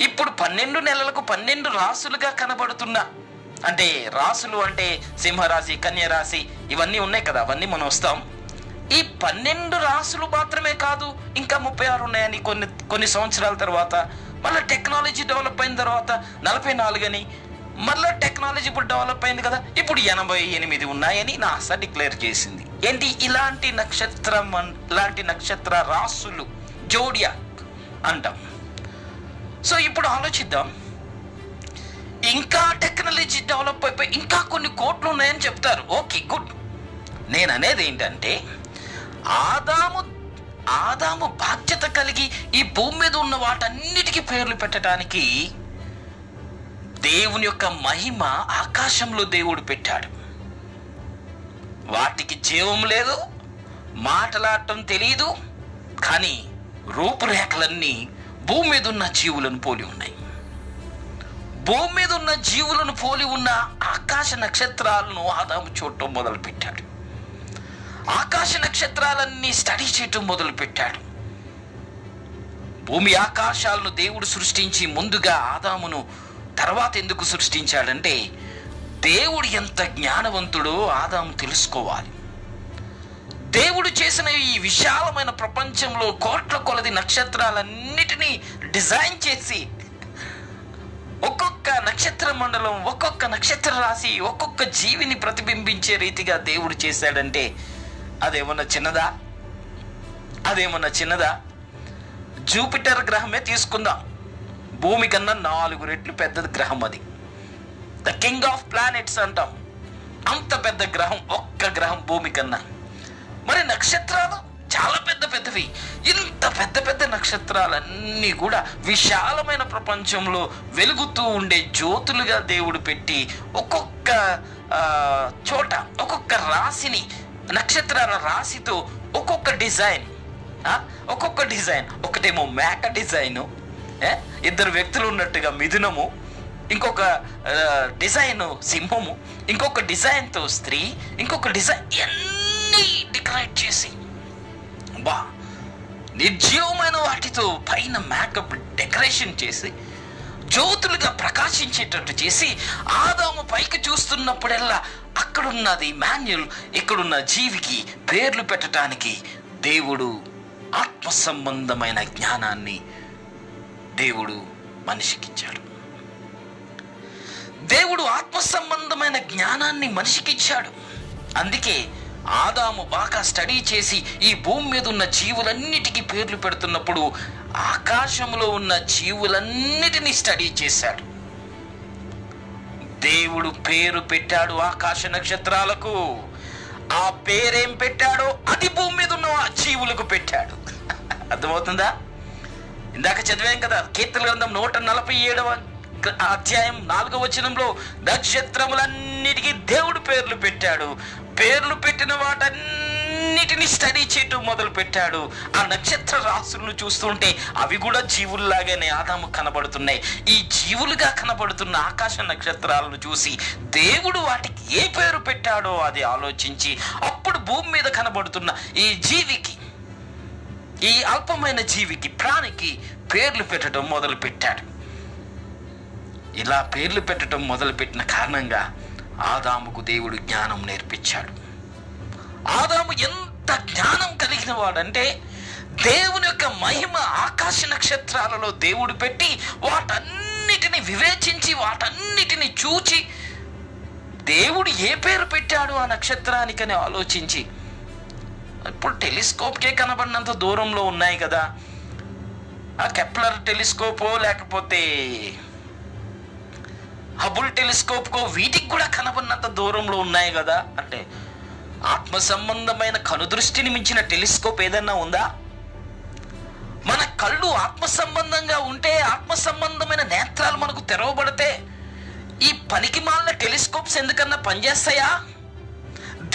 ఇప్పుడు 12 నెలలకు 12 రాశులుగా కనబడుతున్న అంటే రాసులు అంటే సింహరాశి, కన్యరాశి ఇవన్నీ ఉన్నాయి కదా, అవన్నీ మనం వస్తాం. ఈ 12 రాసులు మాత్రమే కాదు, ఇంకా 36 ఉన్నాయని కొన్ని సంవత్సరాల తర్వాత మళ్ళీ టెక్నాలజీ డెవలప్ అయిన తర్వాత 44 అని, మళ్ళీ టెక్నాలజీ ఇప్పుడు డెవలప్ అయింది కదా, ఇప్పుడు 88 ఉన్నాయని నాసా డిక్లేర్ చేసింది. ఏంటి, ఇలాంటి నక్షత్ర రాసులు జోడియాక్ అంటాం. సో ఇప్పుడు ఆలోచిద్దాం, ఇంకా టెక్నాలజీ డెవలప్ అయిపోయి ఇంకా కొన్ని కోట్లు ఉన్నాయని చెప్తారు. Okay, good. నేను అనేది ఏంటంటే ఆదాము బాధ్యత కలిగి ఈ భూమి మీద ఉన్న వాటన్నిటికీ పేర్లు పెట్టడానికి దేవుని యొక్క మహిమ ఆకాశంలో దేవుడు పెట్టాడు. వాటికి జీవం లేదు, మాట్లాడటం తెలియదు, కానీ రూపురేఖలన్నీ భూమి మీద ఉన్న జీవులను పోలి ఉన్నాయి. భూమి మీద ఉన్న జీవులను పోలి ఉన్న ఆకాశ నక్షత్రాలను ఆదాము చూడటం మొదలుపెట్టాడు. ఆకాశ నక్షత్రాలన్నీ స్టడీ చేయటం మొదలుపెట్టాడు. భూమి ఆకాశాలను దేవుడు సృష్టించి ముందుగా ఆదామును తర్వాత ఎందుకు సృష్టించాడంటే దేవుడు ఎంత జ్ఞానవంతుడో ఆదాము తెలుసుకోవాలి. దేవుడు చేసిన ఈ విశాలమైన ప్రపంచంలో కోట్ల కొలది నక్షత్రాలన్నిటినీ డిజైన్ చేసి ఒక్కొక్క నక్షత్ర మండలం, ఒక్కొక్క నక్షత్ర రాశి, ఒక్కొక్క జీవిని ప్రతిబింబించే రీతిగా దేవుడు చేశాడంటే అదేమన్నా చిన్నదా? జూపిటర్ గ్రహమే తీసుకుందాం, భూమి కన్నా 4 రెట్లు పెద్ద గ్రహం. అది ద కింగ్ ఆఫ్ ప్లానెట్స్ అంటాం. అంత పెద్ద గ్రహం, ఒక్క గ్రహం భూమి కన్నా. మరి నక్షత్రాలు చాలా పెద్దవి. ఇంత పెద్ద నక్షత్రాలన్నీ కూడా విశాలమైన ప్రపంచంలో వెలుగుతూ ఉండే జ్యోతులుగా దేవుడు పెట్టి ఒక్కొక్క చోట ఒక్కొక్క రాశిని, నక్షత్రాల రాశితో ఒక్కొక్క డిజైన్. ఒకటేమో మేక డిజైను, 2 వ్యక్తులు ఉన్నట్టుగా మిథునము, ఇంకొక డిజైన్ సింహము, ఇంకొక డిజైన్తో స్త్రీ, ఇంకొక డిజైన్, అన్నీ డెకరేట్ చేసి నిర్జీవమైన వాటితో పైన మేకప్ డెకరేషన్ చేసి జ్యోతులుగా ప్రకాశించేటట్టు చేసి ఆదాము పైకి చూస్తున్నప్పుడల్లా అక్కడున్నది మాన్యుల్, ఇక్కడున్న జీవికి పేర్లు పెట్టడానికి దేవుడు ఆత్మ సంబంధమైన జ్ఞానాన్ని దేవుడు మనిషికిచ్చాడు. దేవుడు ఆత్మ సంబంధమైన జ్ఞానాన్ని మనిషికిచ్చాడు. అందుకే ఆదాము బాగా స్టడీ చేసి ఈ భూమి మీద ఉన్న జీవులన్నిటికీ పేర్లు పెడుతున్నప్పుడు ఆకాశంలో ఉన్న జీవులన్నిటినీ స్టడీ చేశాడు. దేవుడు పేరు పెట్టాడు ఆకాశ నక్షత్రాలకు. ఆ పేరేం పెట్టాడో అది భూమి మీద ఉన్న జీవులకు పెట్టాడు. అర్థమవుతుందా? ఇందాక చదివాం కదా, కీర్తన గ్రంథం 147వ అధ్యాయం 4వ వచనంలో నక్షత్రములన్నిటికీ దేవుడు పేర్లు పెట్టాడు. పేర్లు పెట్టిన వాటన్నిటిని స్టడీ చేయటం మొదలు పెట్టాడు. ఆ నక్షత్ర రాసులను చూస్తుంటే అవి కూడా జీవుల్లాగానే ఆదాము కనబడుతున్నాయి. ఈ జీవులుగా కనబడుతున్న ఆకాశ నక్షత్రాలను చూసి దేవుడు వాటికి ఏ పేరు పెట్టాడో అది ఆలోచించి అప్పుడు భూమి మీద కనబడుతున్న ఈ జీవికి, ఈ అల్పమైన జీవికి, ప్రాణికి పేర్లు పెట్టడం మొదలు పెట్టాడు. ఇలా పేర్లు పెట్టడం మొదలుపెట్టిన కారణంగా ఆదాముకు దేవుడు జ్ఞానం నేర్పించాడు. ఆదాము ఎంత జ్ఞానం కలిగిన వాడంటే దేవుని యొక్క మహిమ ఆకాశ నక్షత్రాలలో దేవుడు పెట్టి వాటన్నిటిని వివేచించి వాటన్నిటిని చూచి దేవుడు ఏ పేరు పెట్టాడు ఆ నక్షత్రానికని ఆలోచించి, ఇప్పుడు టెలిస్కోప్కే కనబడినంత దూరంలో ఉన్నాయి కదా, ఆ కెప్లర్ టెలిస్కోపో లేకపోతే హబుల్ టెలిస్కోప్కో వీటికి కూడా కనబడినంత దూరంలో ఉన్నాయి కదా. అంటే ఆత్మ సంబంధమైన కనుదృష్టిని మించిన టెలిస్కోప్ ఏదన్నా ఉందా? మన కళ్ళు ఆత్మ సంబంధంగా ఉంటే, ఆత్మ సంబంధమైన నేత్రాలు మనకు తెరవబడితే ఈ పనికి మాలిన టెలిస్కోప్స్ ఎందుకన్నా పనిచేస్తాయా?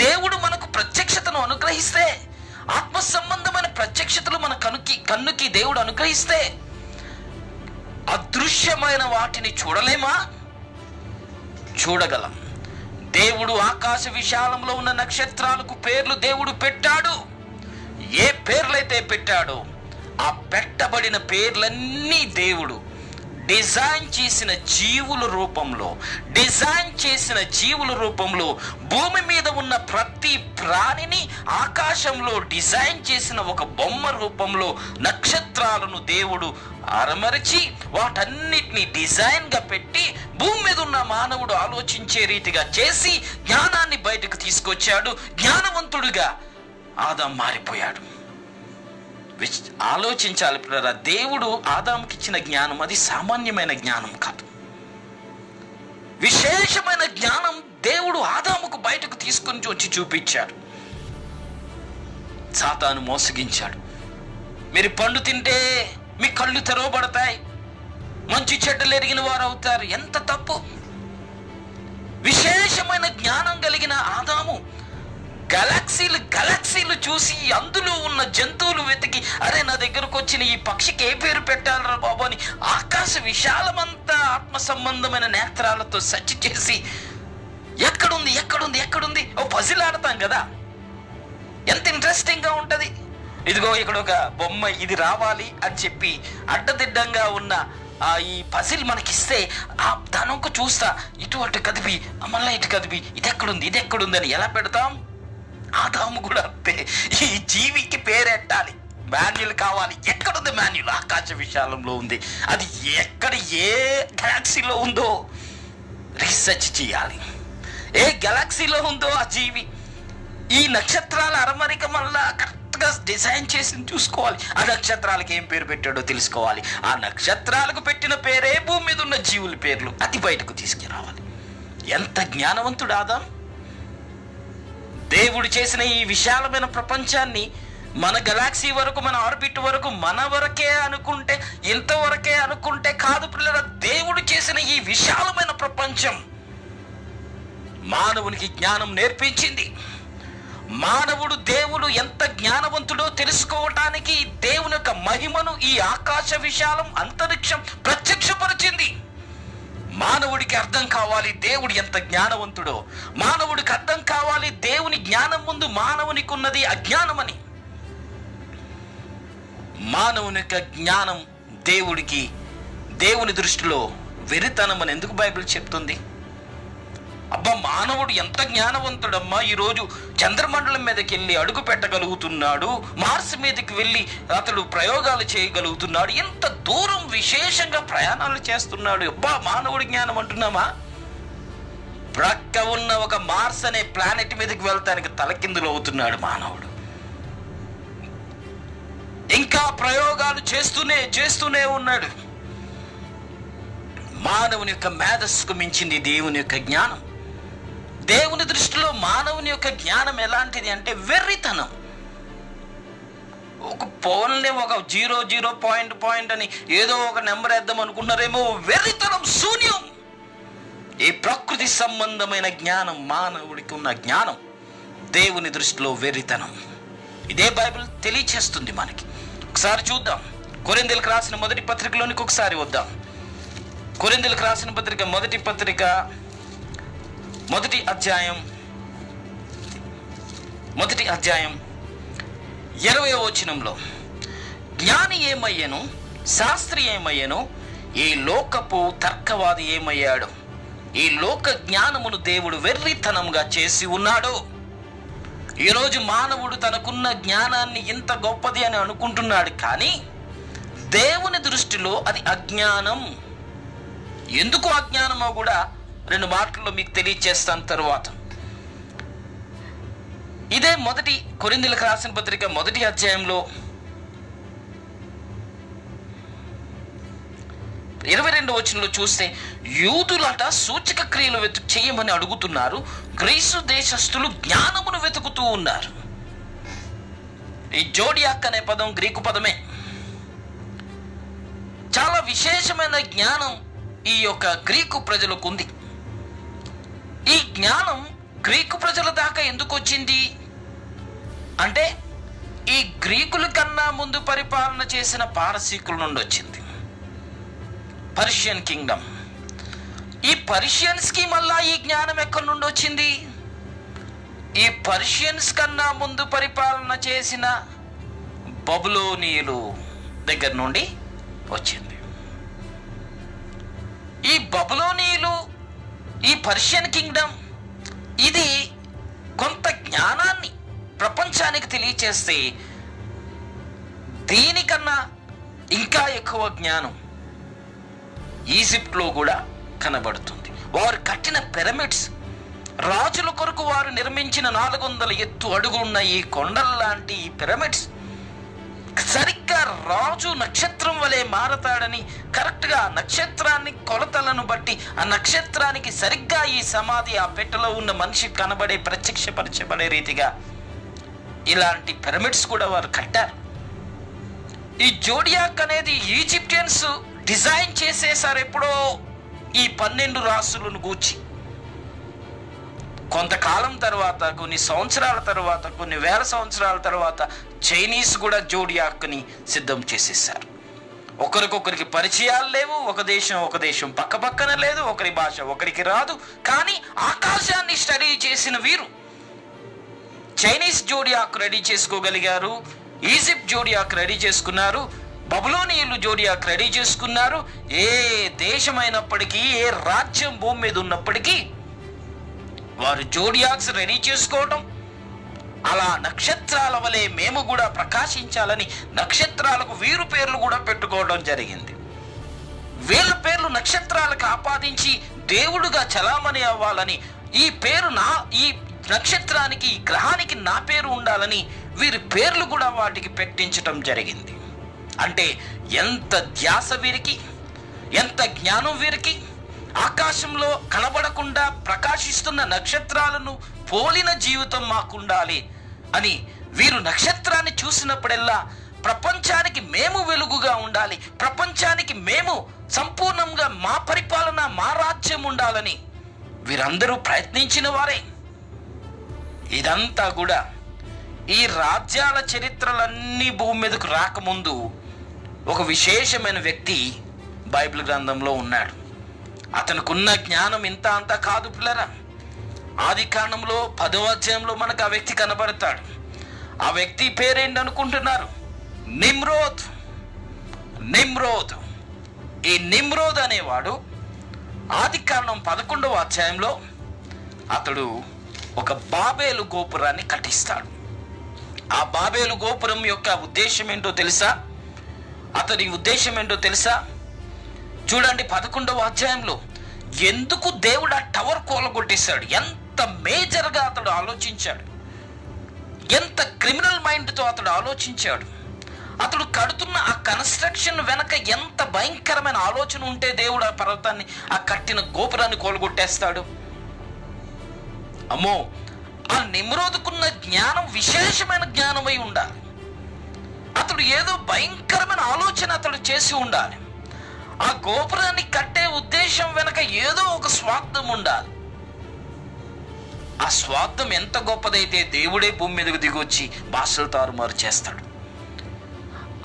దేవుడు మనకు ప్రత్యక్షతను అనుగ్రహిస్తే, ఆత్మ సంబంధమైన ప్రత్యక్షతలు మన కన్నుకి దేవుడు అనుగ్రహిస్తే అదృశ్యమైన వాటిని చూడలేమా? చూడగలం. దేవుడు ఆకాశ విశాలంలో ఉన్న నక్షత్రాలకు పేర్లు దేవుడు పెట్టాడు. ఏ పేర్లైతే పెట్టాడో ఆ పెట్టబడిన పేర్లన్నీ దేవుడు డిజైన్ చేసిన జీవుల రూపంలో భూమి మీద ఉన్న ప్రతి ప్రాణిని ఆకాశంలో డిజైన్ చేసిన ఒక బొమ్మ రూపంలో నక్షత్రాలను దేవుడు అరమరిచి వాటన్నిటిని డిజైన్గా పెట్టి భూమి మీద ఉన్న మానవుడు ఆలోచించే రీతిగా చేసి జ్ఞానాన్ని బయటకు తీసుకొచ్చాడు. జ్ఞానవంతుడిగా ఆదాం మారిపోయాడు. ఆలోచించాలి పిల్లరా, దేవుడు ఆదాముకి ఇచ్చిన జ్ఞానం అది సామాన్యమైన జ్ఞానం కాదు. విశేషమైన జ్ఞానం దేవుడు ఆదాముకు బయటకు తీసుకొని వచ్చి చూపించాడు. సాతాను మోసగించాడు. మీరు పండు తింటే మీ కళ్ళు తెరవబడతాయి, మంచి చెడ్డలు ఎరిగిన వారు అవుతారు. ఎంత తప్పు! విశేషమైన జ్ఞానం కలిగిన ఆదాము గెలాక్సీలు చూసి అందులో ఉన్న జంతువులు వెతికి, అరే నా దగ్గరకు వచ్చిన ఈ పక్షికి ఏ పేరు పెట్టాలరా బాబు అని ఆకాశ విశాలమంతా ఆత్మ సంబంధమైన నేత్రాలతో సెర్చ్ చేసి ఎక్కడుంది ఓ పజిల్ ఆడతాం కదా, ఎంత ఇంట్రెస్టింగ్గా ఉంటుంది. ఇదిగో ఇక్కడ ఒక బొమ్మ, ఇది రావాలి అని చెప్పి అడ్డదిడ్డంగా ఉన్న ఈ పజిల్ మనకిస్తే దానొక చూస్తా, ఇటు కదిపి మళ్ళీ ఇటు కదిపి ఇది ఎక్కడుంది అని ఎలా పెడతాం? ఆదాము కూడా అంతే. ఈ జీవికి పేరెట్టాలి, మాన్యుల్ కావాలి. ఎక్కడుంది మాన్యుల్? ఆకాశ విశాలంలో ఉంది. అది ఎక్కడ ఏ గెలాక్సీలో ఉందో రీసెర్చ్ చేయాలి. ఏ గెలాక్సీలో ఉందో ఆ జీవి, ఈ నక్షత్రాల అరమరిక మళ్ళా కరెక్ట్గా డిజైన్ చేసి చూసుకోవాలి. ఆ నక్షత్రాలకు ఏం పేరు పెట్టాడో తెలుసుకోవాలి. ఆ నక్షత్రాలకు పెట్టిన పేరే భూమి మీద ఉన్న జీవుల పేర్లు. అది బయటకు తీసుకురావాలి. ఎంత జ్ఞానవంతుడు ఆదాం! దేవుడు చేసిన ఈ విశాలమైన ప్రపంచాన్ని మన గెలాక్సీ వరకు, మన ఆర్బిట్ వరకు, మన వరకే అనుకుంటే, ఇంతవరకే అనుకుంటే కాదు పిల్లల. దేవుడు చేసిన ఈ విశాలమైన ప్రపంచం మానవునికి జ్ఞానం నేర్పించింది. మానవుడు దేవుడు ఎంత జ్ఞానవంతుడో తెలుసుకోవటానికి దేవుని యొక్క మహిమను ఈ ఆకాశ విశాలం, అంతరిక్షం ప్రత్యక్షపరిచింది. మానవుడికి అర్థం కావాలి దేవుడు ఎంత జ్ఞానవంతుడో. మానవుడికి అర్థం కావాలి దేవుని జ్ఞానం ముందు మానవునికి ఉన్నది అజ్ఞానమని. మానవుని యొక్క జ్ఞానం దేవుని దృష్టిలో వెరితనం అని ఎందుకు బైబిల్ చెప్తుంది? అబ్బా, మానవుడు ఎంత జ్ఞానవంతుడమ్మా, ఈరోజు చంద్రమండలం మీదకి వెళ్ళి అడుగు పెట్టగలుగుతున్నాడు, మార్స్ మీదకి వెళ్ళి అతడు ప్రయోగాలు చేయగలుగుతున్నాడు, ఎంత దూరం విశేషంగా ప్రయాణాలు చేస్తున్నాడు. అబ్బా, మానవుడి జ్ఞానం అంటున్నామా? ప్రక్క ఉన్న ఒక మార్స్ అనే ప్లానెట్ మీదకి వెళ్తానికి తలకిందులు అవుతున్నాడు మానవుడు. ఇంకా ప్రయోగాలు చేస్తూనే ఉన్నాడు. మానవుని యొక్క మేధస్సుకు మించింది దేవుని యొక్క జ్ఞానం. దేవుని దృష్టిలో మానవుని యొక్క జ్ఞానం ఎలాంటిది అంటే వెర్రితనం. ఒక పోన్లే ఒక 0 పాయింట్ అని ఏదో ఒక నెంబర్ వేద్దాం అనుకున్నారేమో. వెర్రితనం, శూన్యం. ఈ ప్రకృతి సంబంధమైన జ్ఞానం, మానవుడికి ఉన్న జ్ఞానం దేవుని దృష్టిలో వెర్రితనం. ఇదే బైబిల్ తెలియచేస్తుంది మనకి. ఒకసారి చూద్దాం. కొరింథీయులకు రాసిన మొదటి పత్రికలోనికి ఒకసారి వద్దాం. కొరింథీయులకు రాసిన పత్రిక, మొదటి పత్రిక, మొదటి అధ్యాయం 20వ వచనంలో, జ్ఞాని ఏమయ్యను, శాస్త్రి ఏమయ్యను, ఈ లోకపు తర్కవాది ఏమయ్యాడు? ఈ లోక జ్ఞానమును దేవుడు వెర్రితనంగా చేసి ఉన్నాడు. ఈరోజు మానవుడు తనకున్న జ్ఞానాన్ని ఇంత గొప్పది అని అనుకుంటున్నాడు, కానీ దేవుని దృష్టిలో అది అజ్ఞానం. ఎందుకు అజ్ఞానమో కూడా 2 మాటల్లో మీకు తెలియచేస్తాను తరువాత. ఇదే మొదటి కొరింథీయులకు రాసిన పత్రిక మొదటి అధ్యాయంలో 22వ వచనంలో చూస్తే, యూదులట సూచక క్రియలు చేయమని అడుగుతున్నారు, గ్రీసు దేశస్థులు జ్ఞానమును వెతుకుతూ ఉన్నారు. ఈ జోడియాక్ అనే పదం గ్రీకు పదమే. చాలా విశేషమైన జ్ఞానం ఈ యొక్క గ్రీకు ప్రజలకు ఉంది. ఈ జ్ఞానం గ్రీకు ప్రజల దాకా ఎందుకు వచ్చింది అంటే, ఈ గ్రీకుల కన్నా ముందు పరిపాలన చేసిన పారసీకుల నుండి వచ్చింది. Persian Kingdom. ఈ పర్షియన్స్కి మళ్ళా ఈ జ్ఞానం ఎక్కడి నుండి వచ్చింది? ఈ పర్షియన్స్ కన్నా ముందు పరిపాలన చేసిన బబులోనియులు దగ్గర నుండి వచ్చింది. ఈ బబులోనీయులు, ఈ పర్షియన్ కింగ్డమ్, ఇది కొంత జ్ఞానాన్ని ప్రపంచానికి తెలియచేస్తే దీనికన్నా ఇంకా ఎక్కువ జ్ఞానం ఈజిప్ట్లో కూడా కనబడుతుంది. వారు కట్టిన పిరమిడ్స్, రాజుల కొరకు వారు నిర్మించిన 400 ఎత్తు అడుగులున్న ఈ కొండల్లాంటి ఈ పిరమిడ్స్ సరిగ్గా రాజు నక్షత్రం వలె మారతాడని, కరెక్ట్గా నక్షత్రాన్ని కొలతలను బట్టి ఆ నక్షత్రానికి సరిగ్గా ఈ సమాధి ఆ పెట్టెలో ఉన్న మనిషి కనబడే, ప్రత్యక్షపరచబడే రీతిగా ఇలాంటి పిరమిడ్స్ కూడా వారు కట్టారు. ఈ జోడియాక్ అనేది ఈజిప్షియన్స్ డిజైన్ చేసేసారు ఎప్పుడో ఈ 12 రాసులను గూర్చి. కొంతకాలం తర్వాత, కొన్ని సంవత్సరాల తర్వాత, కొన్ని వేల సంవత్సరాల తర్వాత చైనీస్ కూడా జోడియాక్ని సిద్ధం చేసేసారు. ఒకరికొకరికి పరిచయాలు లేవు, ఒక దేశం పక్క పక్కన లేదు, ఒకరి భాష ఒకరికి రాదు. కానీ ఆకాశాన్ని స్టడీ చేసిన వీరు చైనీస్ జోడియాక్ రెడీ చేసుకోగలిగారు, ఈజిప్ట్ జోడియాక్ రెడీ చేసుకున్నారు, బబులోనియన్లు జోడియాక్ రెడీ చేసుకున్నారు. ఏ దేశమైనప్పటికీ, ఏ రాజ్యం భూమి మీద ఉన్నప్పటికీ వారు జోడియాక్స్ రెడీ చేసుకోవటం, అలా నక్షత్రాల వలె మేము కూడా ప్రకాశించాలని నక్షత్రాలకు వీరు పేర్లు కూడా పెట్టుకోవడం జరిగింది. వీళ్ళ పేర్లు నక్షత్రాలకు ఆపాదించి దేవుడుగా చలామణి అవ్వాలని, ఈ పేరు ఈ నక్షత్రానికి, ఈ గ్రహానికి నా పేరు ఉండాలని వీరి పేర్లు కూడా వాటికి పెట్టించటం జరిగింది. అంటే ఎంత ధ్యాస వీరికి, ఎంత జ్ఞానం వీరికి. ఆకాశంలో కనబడకుండా ప్రకాశిస్తున్న నక్షత్రాలను పోలిన జీవితం మాకుండాలి అని వీరు నక్షత్రాన్ని చూసినప్పుడల్లా ప్రపంచానికి మేము వెలుగుగా ఉండాలి, ప్రపంచానికి మేము సంపూర్ణంగా మా పరిపాలన, మా రాజ్యం ఉండాలని వీరందరూ ప్రయత్నించిన వారే. ఇదంతా కూడా ఈ రాజ్యాల చరిత్రలన్నీ భూమి మీదకు రాకముందు ఒక విశేషమైన వ్యక్తి బైబిల్ గ్రంథంలో ఉన్నాడు. అతనుకున్న జ్ఞానం ఇంత అంతా కాదు పిల్లరా. ఆది కాండంలో 10వ అధ్యాయంలో మనకు ఆ వ్యక్తి కనబడతాడు. ఆ వ్యక్తి పేరేంటి అనుకుంటున్నారు? నిమ్రోద్. ఈ నిమ్రోద్ అనేవాడు ఆది కాండం 11వ అధ్యాయంలో అతడు ఒక బాబేలు గోపురాన్ని కట్టిస్తాడు. ఆ బాబేలు గోపురం యొక్క ఉద్దేశం ఏంటో తెలుసా? అతడి ఉద్దేశం ఏంటో తెలుసా? చూడండి 11వ అధ్యాయంలో ఎందుకు దేవుడు ఆ టవర్ కూలగొట్టేశాడు, ఎంత మేజర్గా అతడు ఆలోచించాడు, ఎంత క్రిమినల్ మైండ్తో అతడు ఆలోచించాడు. అతడు కడుతున్న ఆ కన్స్ట్రక్షన్ వెనక ఎంత భయంకరమైన ఆలోచన ఉంటే దేవుడు ఆ పర్వతాన్ని, ఆ కట్టిన గోపురాన్ని కూలగొట్టేస్తాడు. అమ్మో, ఆ నిమ్రోదుకున్న జ్ఞానం విశేషమైన జ్ఞానమై ఉండాలి. అతడు ఏదో భయంకరమైన ఆలోచన అతడు చేసి ఉండాలి. ఆ గోపురాన్ని కట్టే ఉద్దేశం వెనక ఏదో ఒక స్వార్థం ఉండాలి. ఆ స్వార్థం ఎంత గొప్పదైతే దేవుడే భూమి మీదకు దిగొచ్చి భాషలు తారుమారు చేస్తాడు.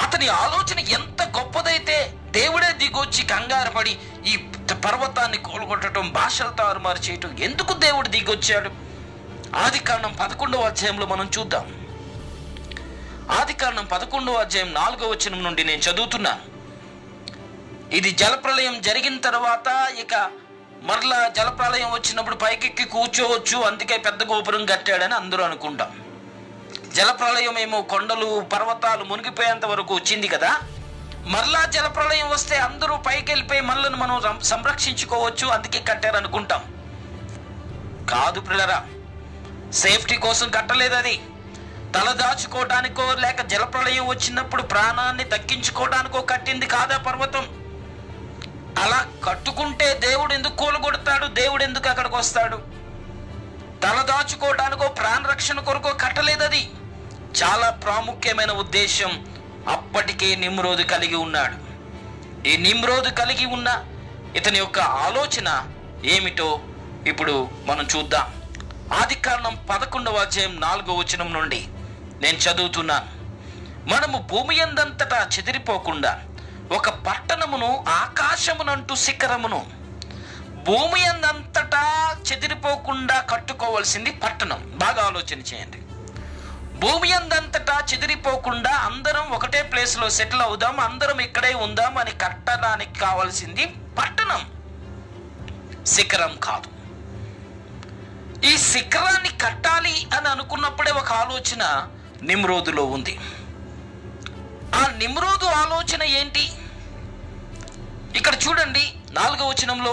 అతని ఆలోచన ఎంత గొప్పదైతే దేవుడే దిగొచ్చి కంగారు పడి ఈ పర్వతాన్ని కూలగొట్టడం, భాషలు తారుమారు చేయటం ఎందుకు దేవుడు దిగొచ్చాడు? ఆది కాండం 11వ అధ్యాయంలో మనం చూద్దాం. ఆది కాండం 11వ అధ్యాయం 4వ వచనం నుండి నేను చదువుతున్నాను. ఇది జలప్రలయం జరిగిన తర్వాత ఇక మరలా జలప్రలయం వచ్చినప్పుడు పైకెక్కి కూర్చోవచ్చు, అందుకే పెద్ద గోపురం కట్టాడని అందరూ అనుకుంటాం. జలప్రలయం ఏమో కొండలు పర్వతాలు మునిగిపోయేంత వరకు వచ్చింది కదా, మరలా జలప్రలయం వస్తే అందరూ పైకి వెళ్ళిపోయి మనల్ని మనం సంరక్షించుకోవచ్చు, అందుకే కట్టారనుకుంటాం. కాదు పిల్లరా, సేఫ్టీ కోసం కట్టలేదు. అది తలదాచుకోవడానికో లేక జలప్రలయం వచ్చినప్పుడు ప్రాణాన్ని దక్కించుకోవడానికో కట్టింది కాదా పర్వతం. అలా కట్టుకుంటే దేవుడు ఎందుకు కూలగొడతాడు? దేవుడు ఎందుకు అక్కడికి వస్తాడు? తలదాచుకోవడానికో ప్రాణ రక్షణ కొరకో కట్టలేదు. అది చాలా ప్రాముఖ్యమైన ఉద్దేశం అప్పటికే నిమ్రోదు కలిగి ఉన్నాడు. ఈ నిమ్రోదు కలిగి ఉన్న ఇతని యొక్క ఆలోచన ఏమిటో ఇప్పుడు మనం చూద్దాం. ఆది కాండం 11వ అధ్యాయం 4వ వచనం నుండి నేను చదువుతున్నాను. మనము భూమి యందంతటా చెదిరిపోకుండా ఒక పట్టణమును, ఆకాశమునంటూ శిఖరమును, భూమి యందంతటా చెదిరిపోకుండా కట్టుకోవాల్సింది పట్టణం. బాగా ఆలోచన చేయండి. భూమి యందంతటా చెదిరిపోకుండా అందరం ఒకటే ప్లేస్లో సెటిల్ అవుదాం, అందరం ఇక్కడే ఉందాం అని కట్టడానికి కావాల్సింది పట్టణం. శిఖరం కాదు. ఈ శిఖరాన్ని కట్టాలి అని అనుకున్నప్పుడే ఒక ఆలోచన నిమ్రోదులో ఉంది. ఆ నిమ్రోదు ఆలోచన ఏంటి? ఇక్కడ చూడండి 4వ వచనంలో,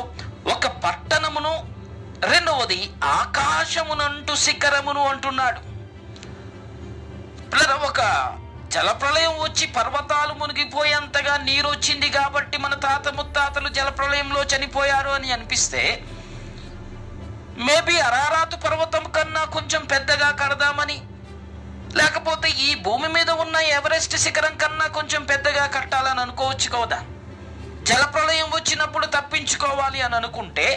ఒక పట్టణమును, రెండవది ఆకాశమునంటూ శిఖరమును అంటున్నాడు. ఒక జలప్రళయం వచ్చి పర్వతాలు మునిగిపోయేంతగా నీరు వచ్చింది కాబట్టి మన తాత ముత్తాతలు జలప్రళయంలో చనిపోయారు అని అనిపిస్తే, మేబీ అరారాతు పర్వతం కన్నా కొంచెం పెద్దగా కడదామని, లేకపోతే ఈ భూమి మీద ఉన్న ఎవరెస్ట్ శిఖరం కన్నా కొంచెం పెద్దగా కట్టాలని అనుకోవచ్చు కదా. జలప్రళయం వచ్చినప్పుడు తప్పించుకోవాలి అని అనుకుంటే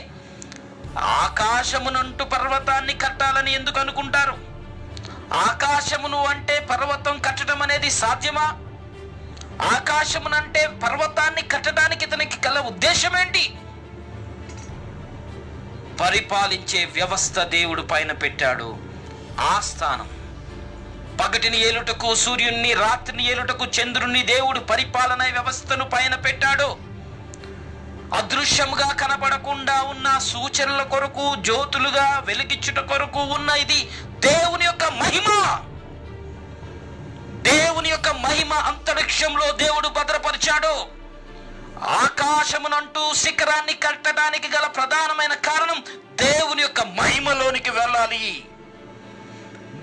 ఆకాశమునంటూ పర్వతాన్ని కట్టాలని ఎందుకు అనుకుంటారు? ఆకాశమును అంటే పర్వతం కట్టడం అనేది సాధ్యమా? ఆకాశమునంటే పర్వతాన్ని కట్టడానికి ఇతనికి కల ఉద్దేశం ఏంటి? పరిపాలించే వ్యవస్థ దేవుడు పైన పెట్టాడు. ఆ స్థానం, పగటిని ఏలుటకు సూర్యుని, రాత్రిని ఏలుటకు చంద్రుని దేవుడు పరిపాలన వ్యవస్థను పైన పెట్టాడు. అదృశ్యముగా కనబడకుండా ఉన్న సూచనల కొరకు, జ్యోతులుగా వెలిగించుట కొరకు ఉన్న ఇది దేవుని యొక్క మహిమ. దేవుని యొక్క మహిమ అంతరిక్షంలో దేవుడు భద్రపరిచాడు. ఆకాశమునంటూ శిఖరాన్ని కట్టడానికి గల ప్రధానమైన కారణం దేవుని యొక్క మహిమలోనికి వెళ్ళాలి.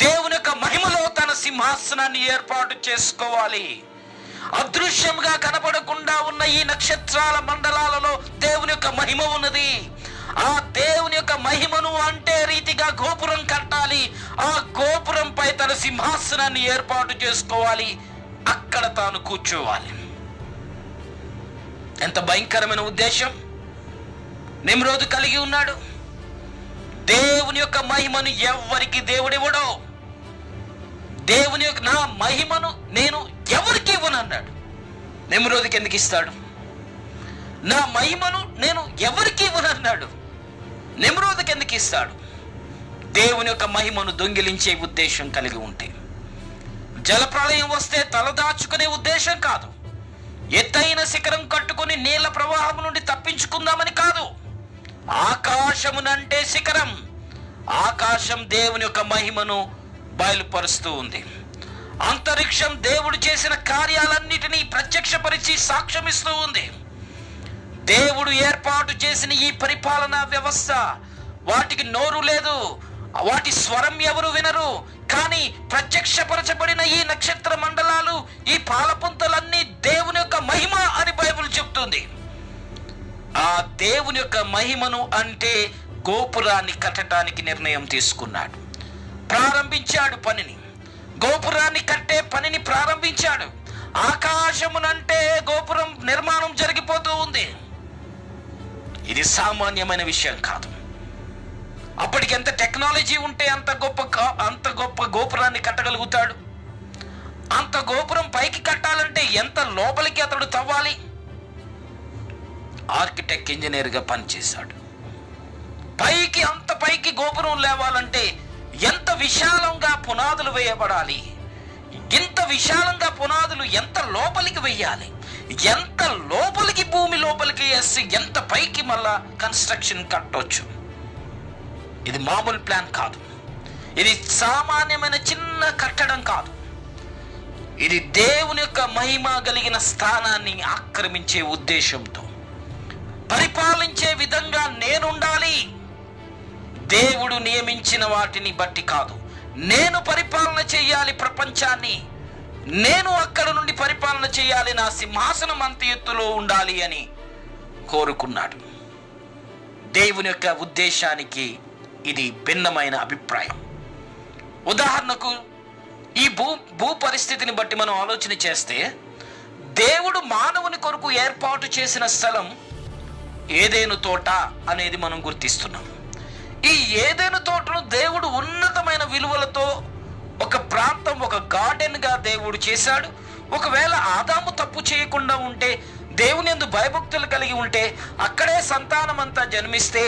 దేవుని యొక్క మహిమలో తన సింహాసనాన్ని ఏర్పాటు చేసుకోవాలి. అదృశ్యంగా కనపడకుండా ఉన్న ఈ నక్షత్రాల మండలాలలో దేవుని యొక్క మహిమ ఉన్నది. ఆ దేవుని యొక్క మహిమను అంటే రీతిగా గోపురం కట్టాలి. ఆ గోపురంపై తన సింహాసనాన్ని ఏర్పాటు చేసుకోవాలి. అక్కడ తాను కూర్చోవాలి. ఎంత భయంకరమైన ఉద్దేశం నిమ్రోదు కలిగి ఉన్నాడు. దేవుని యొక్క మహిమను ఎవ్వరికి దేవుడివ్వడు. దేవుని యొక్క నా మహిమను నేను ఎవరికి ఇవ్వను అన్నాడు. నిమ్రోదుకి ఎందుకు ఇస్తాడు? నా మహిమను నేను ఎవరికి ఇవ్వను అన్నాడు. నిమ్రోదుకి ఎందుకు ఇస్తాడు? దేవుని యొక్క మహిమను దొంగిలించే ఉద్దేశం కలిగి ఉంటే. జలప్రళయం వస్తే తలదాచుకునే ఉద్దేశం కాదు. ఎత్తైన శిఖరం కట్టుకుని నీళ్ల ప్రవాహం నుండి తప్పించుకుందామని కాదు. ఆకాశమునంటే శిఖరం. ఆకాశం దేవుని యొక్క మహిమను బయలుపరుస్తూ ఉంది. అంతరిక్షం దేవుడు చేసిన కార్యాలన్నిటినీ ప్రత్యక్షపరిచి సాక్ష్యమిస్తూ ఉంది. దేవుడు ఏర్పాటు చేసిన ఈ పరిపాలనా వ్యవస్థ, వాటికి నోరు లేదు, వాటి స్వరం ఎవరు వినరు. కానీ ప్రత్యక్షపరచబడిన ఈ నక్షత్ర మండలాలు, ఈ పాలపుంతలన్నీ దేవుని యొక్క మహిమ అని బైబిల్ చెప్తుంది. ఆ దేవుని యొక్క మహిమను అంటే గోపురాన్ని కట్టడానికి నిర్ణయం తీసుకున్నాడు. ప్రారంభించాడు పనిని. గోపురాన్ని కట్టే పనిని ప్రారంభించాడు. ఆకాశమునంటే గోపురం నిర్మాణం జరిగిపోతూ ఉంది. ఇది సామాన్యమైన విషయం కాదు. అప్పటికి ఎంత టెక్నాలజీ ఉంటే అంత గొప్ప గోపురాన్ని కట్టగలుగుతాడు. అంత గోపురం పైకి కట్టాలంటే ఎంత లోపలికి అతడు తవ్వాలి. ఆర్కిటెక్ట్ ఇంజనీర్గా పనిచేశాడు. అంత పైకి గోపురం లేవాలంటే ఎంత విశాలంగా పునాదులు వేయబడాలి. ఇంత విశాలంగా పునాదులు ఎంత లోపలికి వేయాలి, ఎంత లోపలికి భూమి లోపలికి వేసి ఎంత పైకి మళ్ళా కన్స్ట్రక్షన్ కట్టవచ్చు. ఇది మామూలు ప్లాన్ కాదు. ఇది సామాన్యమైన చిన్న కట్టడం కాదు. ఇది దేవుని యొక్క మహిమ కలిగిన స్థానాన్ని ఆక్రమించే ఉద్దేశంతో, పరిపాలించే విధంగా నేనుండాలి. దేవుడు నియమించిన వాటిని బట్టి కాదు. నేను పరిపాలన చేయాలి ప్రపంచాన్ని, నేను అక్కడ నుండి పరిపాలన చేయాలి, నా సింహాసనం అంత ఎత్తులో ఉండాలి అని కోరుకున్నాడు. దేవుని యొక్క ఉద్దేశానికి ఇది భిన్నమైన అభిప్రాయం. ఉదాహరణకు ఈ భూ పరిస్థితిని బట్టి మనం ఆలోచన చేస్తే, దేవుడు మానవుని కొరకు ఏర్పాటు చేసిన స్థలం ఏదెను తోట అనేది మనం గుర్తిస్తున్నాం. ఈ ఏదెను తోటను దేవుడు ఉన్నతమైన విలువలతో ఒక ప్రాంతం, ఒక గార్డెన్గా దేవుడు చేశాడు. ఒకవేళ ఆదాము తప్పు చేయకుండా ఉంటే, దేవుని యందు భయభక్తులు కలిగి ఉంటే, అక్కడే సంతానం అంతా జన్మిస్తే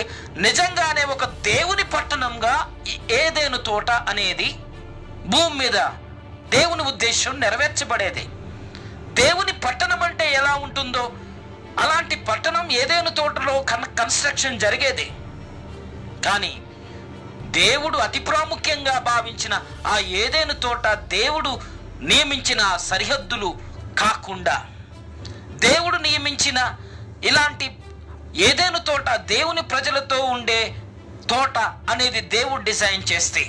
నిజంగానే ఒక దేవుని పట్టణంగా ఏదెను తోట అనేది భూమి మీద దేవుని ఉద్దేశం నెరవేర్చబడేది. దేవుని పట్టణం అంటే ఎలా ఉంటుందో, అలాంటి పట్టణం ఏదైనా తోటలో కన్స్ట్రక్షన్ జరిగేది. కానీ దేవుడు అతి ప్రాముఖ్యంగా భావించిన ఆ ఏదైనా తోట దేవుడు నియమించిన సరిహద్దులు కాకుండా, దేవుడు నియమించిన ఇలాంటి ఏదైనా తోట దేవుని ప్రజలతో ఉండే తోట అనేది దేవుడు డిజైన్ చేస్తే,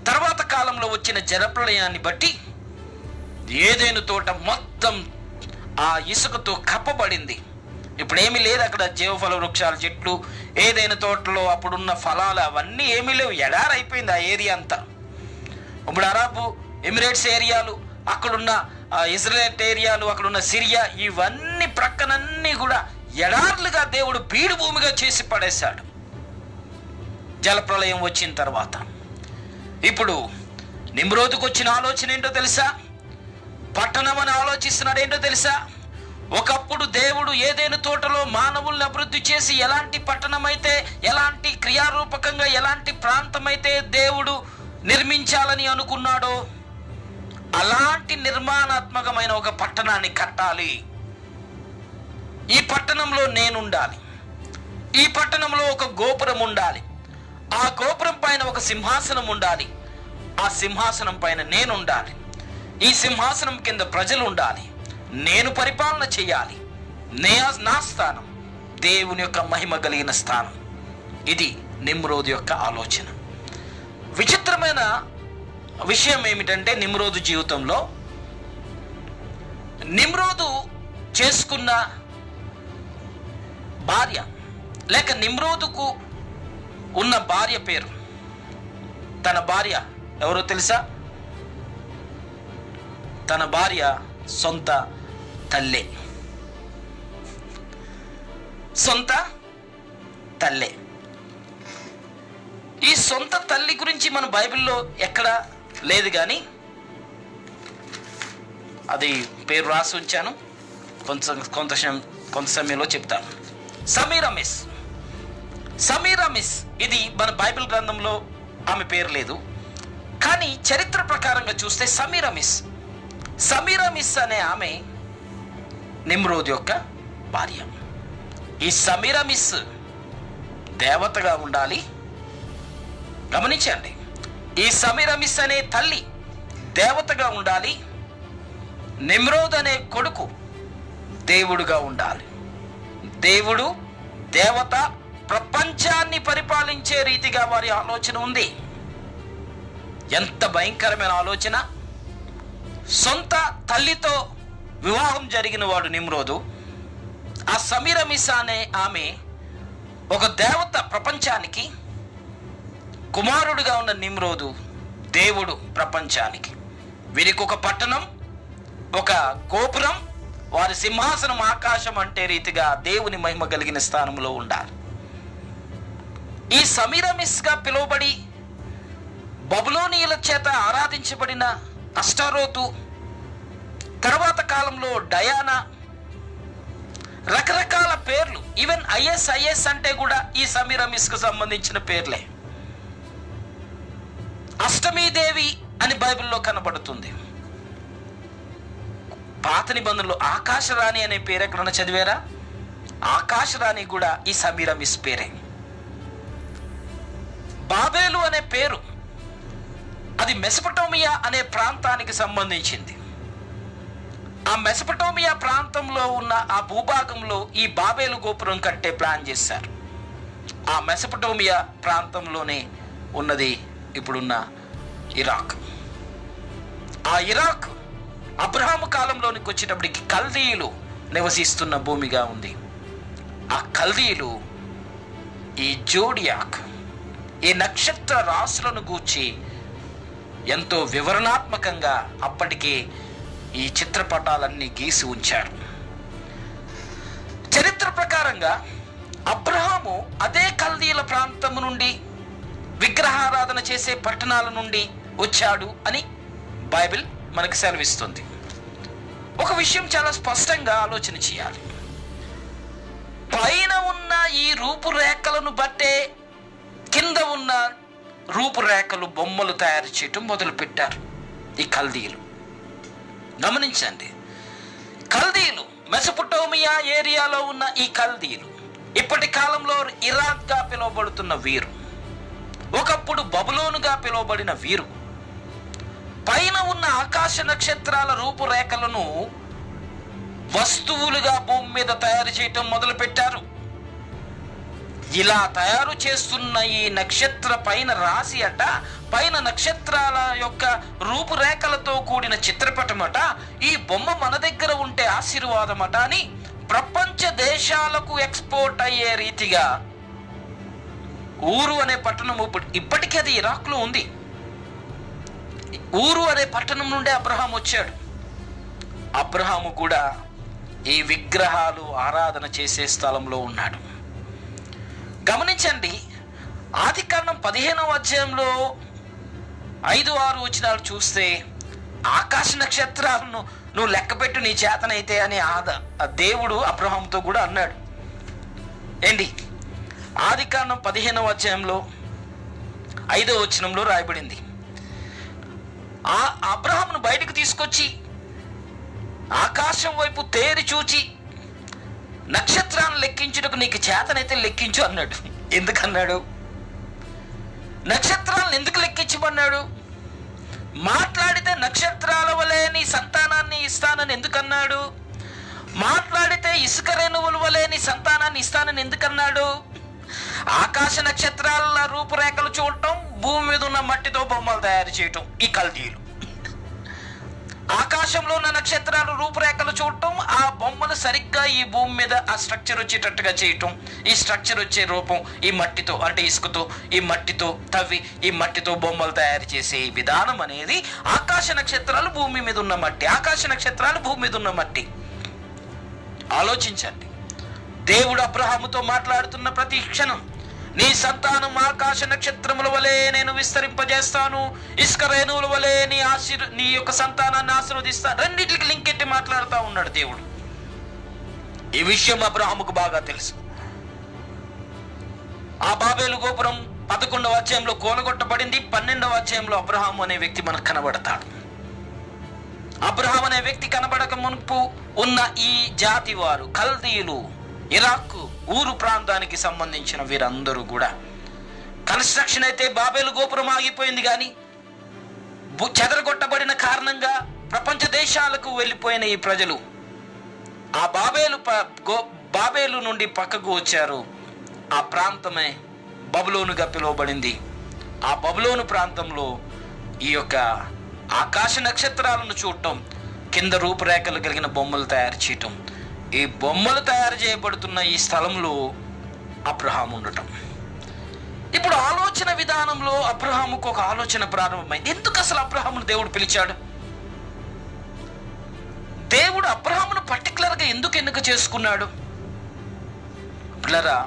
తర్వాత కాలంలో వచ్చిన జలప్రళయాన్ని బట్టి ఏదైనా తోట మొత్తం ఆ ఇసుకతో కప్పబడింది. ఇప్పుడు ఏమీ లేదు అక్కడ. జీవఫల వృక్షాల చెట్లు, ఏదైనా తోటలో అప్పుడున్న ఫలాలు అవన్నీ ఏమీ లేవు. ఎడారైపోయింది ఆ ఏరియా అంతా. ఇప్పుడు అరబ్ ఎమిరేట్స్ ఏరియాలు, అక్కడున్న ఇజ్రాయెల్ ఏరియాలు, అక్కడున్న సిరియా, ఇవన్నీ ప్రక్కనన్నీ కూడా ఎడార్లుగా దేవుడు బీడు భూమిగా చేసి పడేశాడు జలప్రళయం వచ్చిన తర్వాత. ఇప్పుడు నిమ్రోదుకు వచ్చిన ఆలోచన ఏంటో తెలుసా? పట్టణం అని ఆలోచిస్తున్నాడు. ఏంటో తెలుసా? ఒకప్పుడు దేవుడు ఏదైనా తోటలో మానవుల్ని అభివృద్ధి చేసి ఎలాంటి పట్టణం అయితే, ఎలాంటి క్రియారూపకంగా ఎలాంటి ప్రాంతం అయితే దేవుడు నిర్మించాలని అనుకున్నాడో అలాంటి నిర్మాణాత్మకమైన ఒక పట్టణాన్ని కట్టాలి. ఈ పట్టణంలో నేనుండాలి. ఈ పట్టణంలో ఒక గోపురం ఉండాలి. ఆ గోపురం పైన ఒక సింహాసనం ఉండాలి. ఆ సింహాసనం పైన నేను ఉండాలి. ఈ సింహాసనం కింద ప్రజలు ఉండాలి. నేను పరిపాలన చేయాలి. నా స్థానం దేవుని యొక్క మహిమ కలిగిన స్థానం. ఇది నిమ్రోదు యొక్క ఆలోచన. విచిత్రమైన విషయం ఏమిటంటే, నిమ్రోదు జీవితంలో నిమ్రోదు చేసుకున్న భార్య, లేక నిమ్రోదుకు ఉన్న భార్య పేరు, తన భార్య ఎవరో తెలుసా? తన భార్య సొంత తల్లే. సొంత తల్లే. ఈ సొంత తల్లి గురించి మన బైబిల్లో ఎక్కడా లేదు, కానీ అది పేరు రాసి ఉంచాను. కొంత సమయంలో చెప్తాను. సమీరమిస్ ఇది మన బైబిల్ గ్రంథంలో ఆమె పేరు లేదు, కానీ చరిత్ర ప్రకారంగా చూస్తే సమీరమిస్ అనే ఆమె నిమ్రోద్ యొక్క భార్య. ఈ సమీరమిస్ దేవతగా ఉండాలి. గమనించండి, ఈ సమీరమిస్ అనే తల్లి దేవతగా ఉండాలి. నిమ్రోద్ అనే కొడుకు దేవుడుగా ఉండాలి. దేవుడు, దేవత, ప్రపంచాన్ని పరిపాలించే రీతిగా వారి ఆలోచన ఉంది. ఎంత భయంకరమైన ఆలోచన! సొంత తల్లితో వివాహం జరిగిన వాడు నిమ్రోదు. ఆ సమీరమిస్ అనే ఆమె ఒక దేవత, ప్రపంచానికి కుమారుడుగా ఉన్న నిమ్రోదు దేవుడు ప్రపంచానికి. వీరికి ఒక పట్టణం, ఒక గోపురం, వారి సింహాసనం ఆకాశం అంటే రీతిగా దేవుని మహిమ కలిగిన స్థానంలో ఉండాలి. ఈ సమీరమిస్గా పిలువబడి బబులోనీయుల చేత ఆరాధించబడిన అష్టారోతు, తర్వాత కాలంలో డయానా, రకరకాల పేర్లు, ఈవెన్ ఐఎస్ అంటే కూడా ఈ సమీరమిస్కు సంబంధించిన పేర్లే. అష్టమీదేవి అని బైబిల్లో కనబడుతుంది. పాత నిబంధనలో ఆకాశరాణి అనే పేరు ఎక్కడన్నా చదివారా? ఆకాశరాణి కూడా ఈ సమీరమిస్ పేరే. బాబేలు అనే పేరు, అది మెసొపొటేమియా అనే ప్రాంతానికి సంబంధించింది. ఆ మెసొపొటేమియా ప్రాంతంలో ఉన్న ఆ భూభాగంలో ఈ బాబేలు గోపురం కట్టే ప్లాన్ చేశారు. ఆ మెసొపొటేమియా ప్రాంతంలోనే ఉన్నది ఇప్పుడున్న ఇరాక్. ఆ ఇరాక్ అబ్రహాము కాలంలోనికి వచ్చేటప్పటికి కల్దీయులు నివసిస్తున్న భూమిగా ఉంది. ఆ కల్దీయులు ఈ జోడియాక్, ఈ నక్షత్ర రాశులను గూర్చి ఎంతో వివరణాత్మకంగా అప్పటికే ఈ చిత్రపటాలన్నీ గీసి ఉంచారు. చరిత్ర ప్రకారంగా అబ్రహాము అదే కల్దీయుల ప్రాంతం నుండి, విగ్రహారాధన చేసే పట్టణాల నుండి వచ్చాడు అని బైబిల్ మనకు సెలవిస్తుంది. ఒక విషయం చాలా స్పష్టంగా ఆలోచన చేయాలి. పైన ఉన్న ఈ రూపురేఖలను బట్టే కింద ఉన్న రూపురేఖలు, బొమ్మలు తయారు చేయటం మొదలుపెట్టారు ఈ కల్దీయులు. గమనించండి, కల్దీయులు మెసొపొటేమియా ఏరియాలో ఉన్న ఈ కల్దీయులు ఇప్పటి కాలంలో ఇరాక్గా పిలువబడుతున్న వీరు, ఒకప్పుడు బబులోనుగా పిలువబడిన వీరు పైన ఉన్న ఆకాశ నక్షత్రాల రూపురేఖలను వస్తువులుగా భూమి మీద తయారు చేయటం మొదలుపెట్టారు. ఇలా తయారు చేస్తున్న ఈ నక్షత్ర పైన రాసి అట, పైన నక్షత్రాల యొక్క రూపురేఖలతో కూడిన చిత్రపటమట, ఈ బొమ్మ మన దగ్గర ఉంటే ఆశీర్వాదమట అని ప్రపంచ దేశాలకు ఎక్స్పోర్ట్ అయ్యే రీతిగా ఊరు అనే పట్టణం ఇప్పటికీ అది ఇరాక్లో ఉంది. ఊరు అనే పట్టణం నుండి అబ్రహాం వచ్చాడు. అబ్రహాము కూడా ఈ విగ్రహాలు ఆరాధన చేసే స్థలంలో ఉన్నాడు. గమనించండి, ఆదికాండం 15వ అధ్యాయంలో 5-6 వచనాలు చూస్తే ఆకాశ నక్షత్రాలను నువ్వు లెక్కపెట్టు నీ చేతనైతే అని దేవుడు అబ్రహాముతో కూడా అన్నాడు. ఏంటి? ఆదికాండం 15వ అధ్యాయంలో 5వ వచనంలో రాయబడింది, ఆ అబ్రహామును బయటకు తీసుకొచ్చి ఆకాశం వైపు తేరి చూచి నక్షత్రాలను లెక్కించుటకు నీకు చేతనైతే లెక్కించు అన్నాడు. ఎందుకన్నాడు? నక్షత్రాలను ఎందుకు లెక్కించమన్నాడు? మాట్లాడితే నక్షత్రాల వలె నీ సంతానాన్ని ఇస్తానని ఎందుకన్నాడు? మాట్లాడితే ఇసుక రేణువుల వలె నీ సంతానాన్ని ఇస్తానని ఎందుకన్నాడు? ఆకాశ నక్షత్రాల రూపురేఖలు చూడటం, భూమి మీద ఉన్న మట్టితో బొమ్మలు తయారు చేయటం ఈ కల్దీయులు. ఆకాశంలో ఉన్న నక్షత్రాల రూపురేఖలు చూడటం, ఆ బొమ్మలు సరిగ్గా ఈ భూమి మీద ఆ స్ట్రక్చర్ వచ్చేటట్టుగా చేయటం, ఈ స్ట్రక్చర్ వచ్చే రూపం ఈ మట్టితో, అంటే ఇసుకతో, ఈ మట్టితో తవ్వి ఈ మట్టితో బొమ్మలు తయారు చేసే విధానం అనేది ఆకాశ నక్షత్రాలు భూమి మీద ఉన్న మట్టి, ఆకాశ నక్షత్రాలు భూమి మీద ఉన్న మట్టి. ఆలోచించండి, దేవుడు అబ్రహాముతో మాట్లాడుతున్న ప్రతి క్షణం, నీ సంతానం ఆకాశ నక్షత్రముల వలె నేను విస్తరింపజేస్తాను, ఇసుక రేణువుల వలె నీ యొక్క సంతానాన్ని ఆశీర్వదిస్తాను, రెండింటికి లింక్ ఎట్టి మాట్లాడుతూ ఉన్నాడు దేవుడు. ఈ విషయం అబ్రహాముకు బాగా తెలుసు. ఆ బాబేలు గోపురం 11వ అధ్యాయంలో కూలగొట్టబడింది. 12వ అధ్యాయంలో అబ్రహాము అనే వ్యక్తి మనకు కనబడతాడు. అబ్రహాం అనే వ్యక్తి కనబడక మునుపు ఉన్న ఈ జాతి వారు కల్దీయులు, ఇరాక్ ఊరు ప్రాంతానికి సంబంధించిన వీరందరూ కూడా, కన్స్ట్రక్షన్ అయితే బాబేలు గోపురం ఆగిపోయింది, కానీ చెదరగొట్టబడిన కారణంగా ప్రపంచ దేశాలకు వెళ్ళిపోయిన ఈ ప్రజలు ఆ బాబేలు నుండి పక్కకు వచ్చారు. ఆ ప్రాంతమే బబులోనుగా పిలువబడింది. ఆ బబులోను ప్రాంతంలో ఈ యొక్క ఆకాశ నక్షత్రాలను చూడటం, కింద రూపురేఖలు కలిగిన బొమ్మలు తయారు చేయటం, ఈ బొమ్మలు తయారు చేయబడుతున్న ఈ స్థలంలో అబ్రహాం ఉండటం. ఇప్పుడు ఆలోచన విధానంలో అబ్రహాముకు ఒక ఆలోచన ప్రారంభమైంది. ఎందుకు అసలు అబ్రహామును దేవుడు పిలిచాడు? దేవుడు అబ్రహామును పర్టికులర్గా ఎందుకు ఎన్నిక చేసుకున్నాడు? పిల్లరా,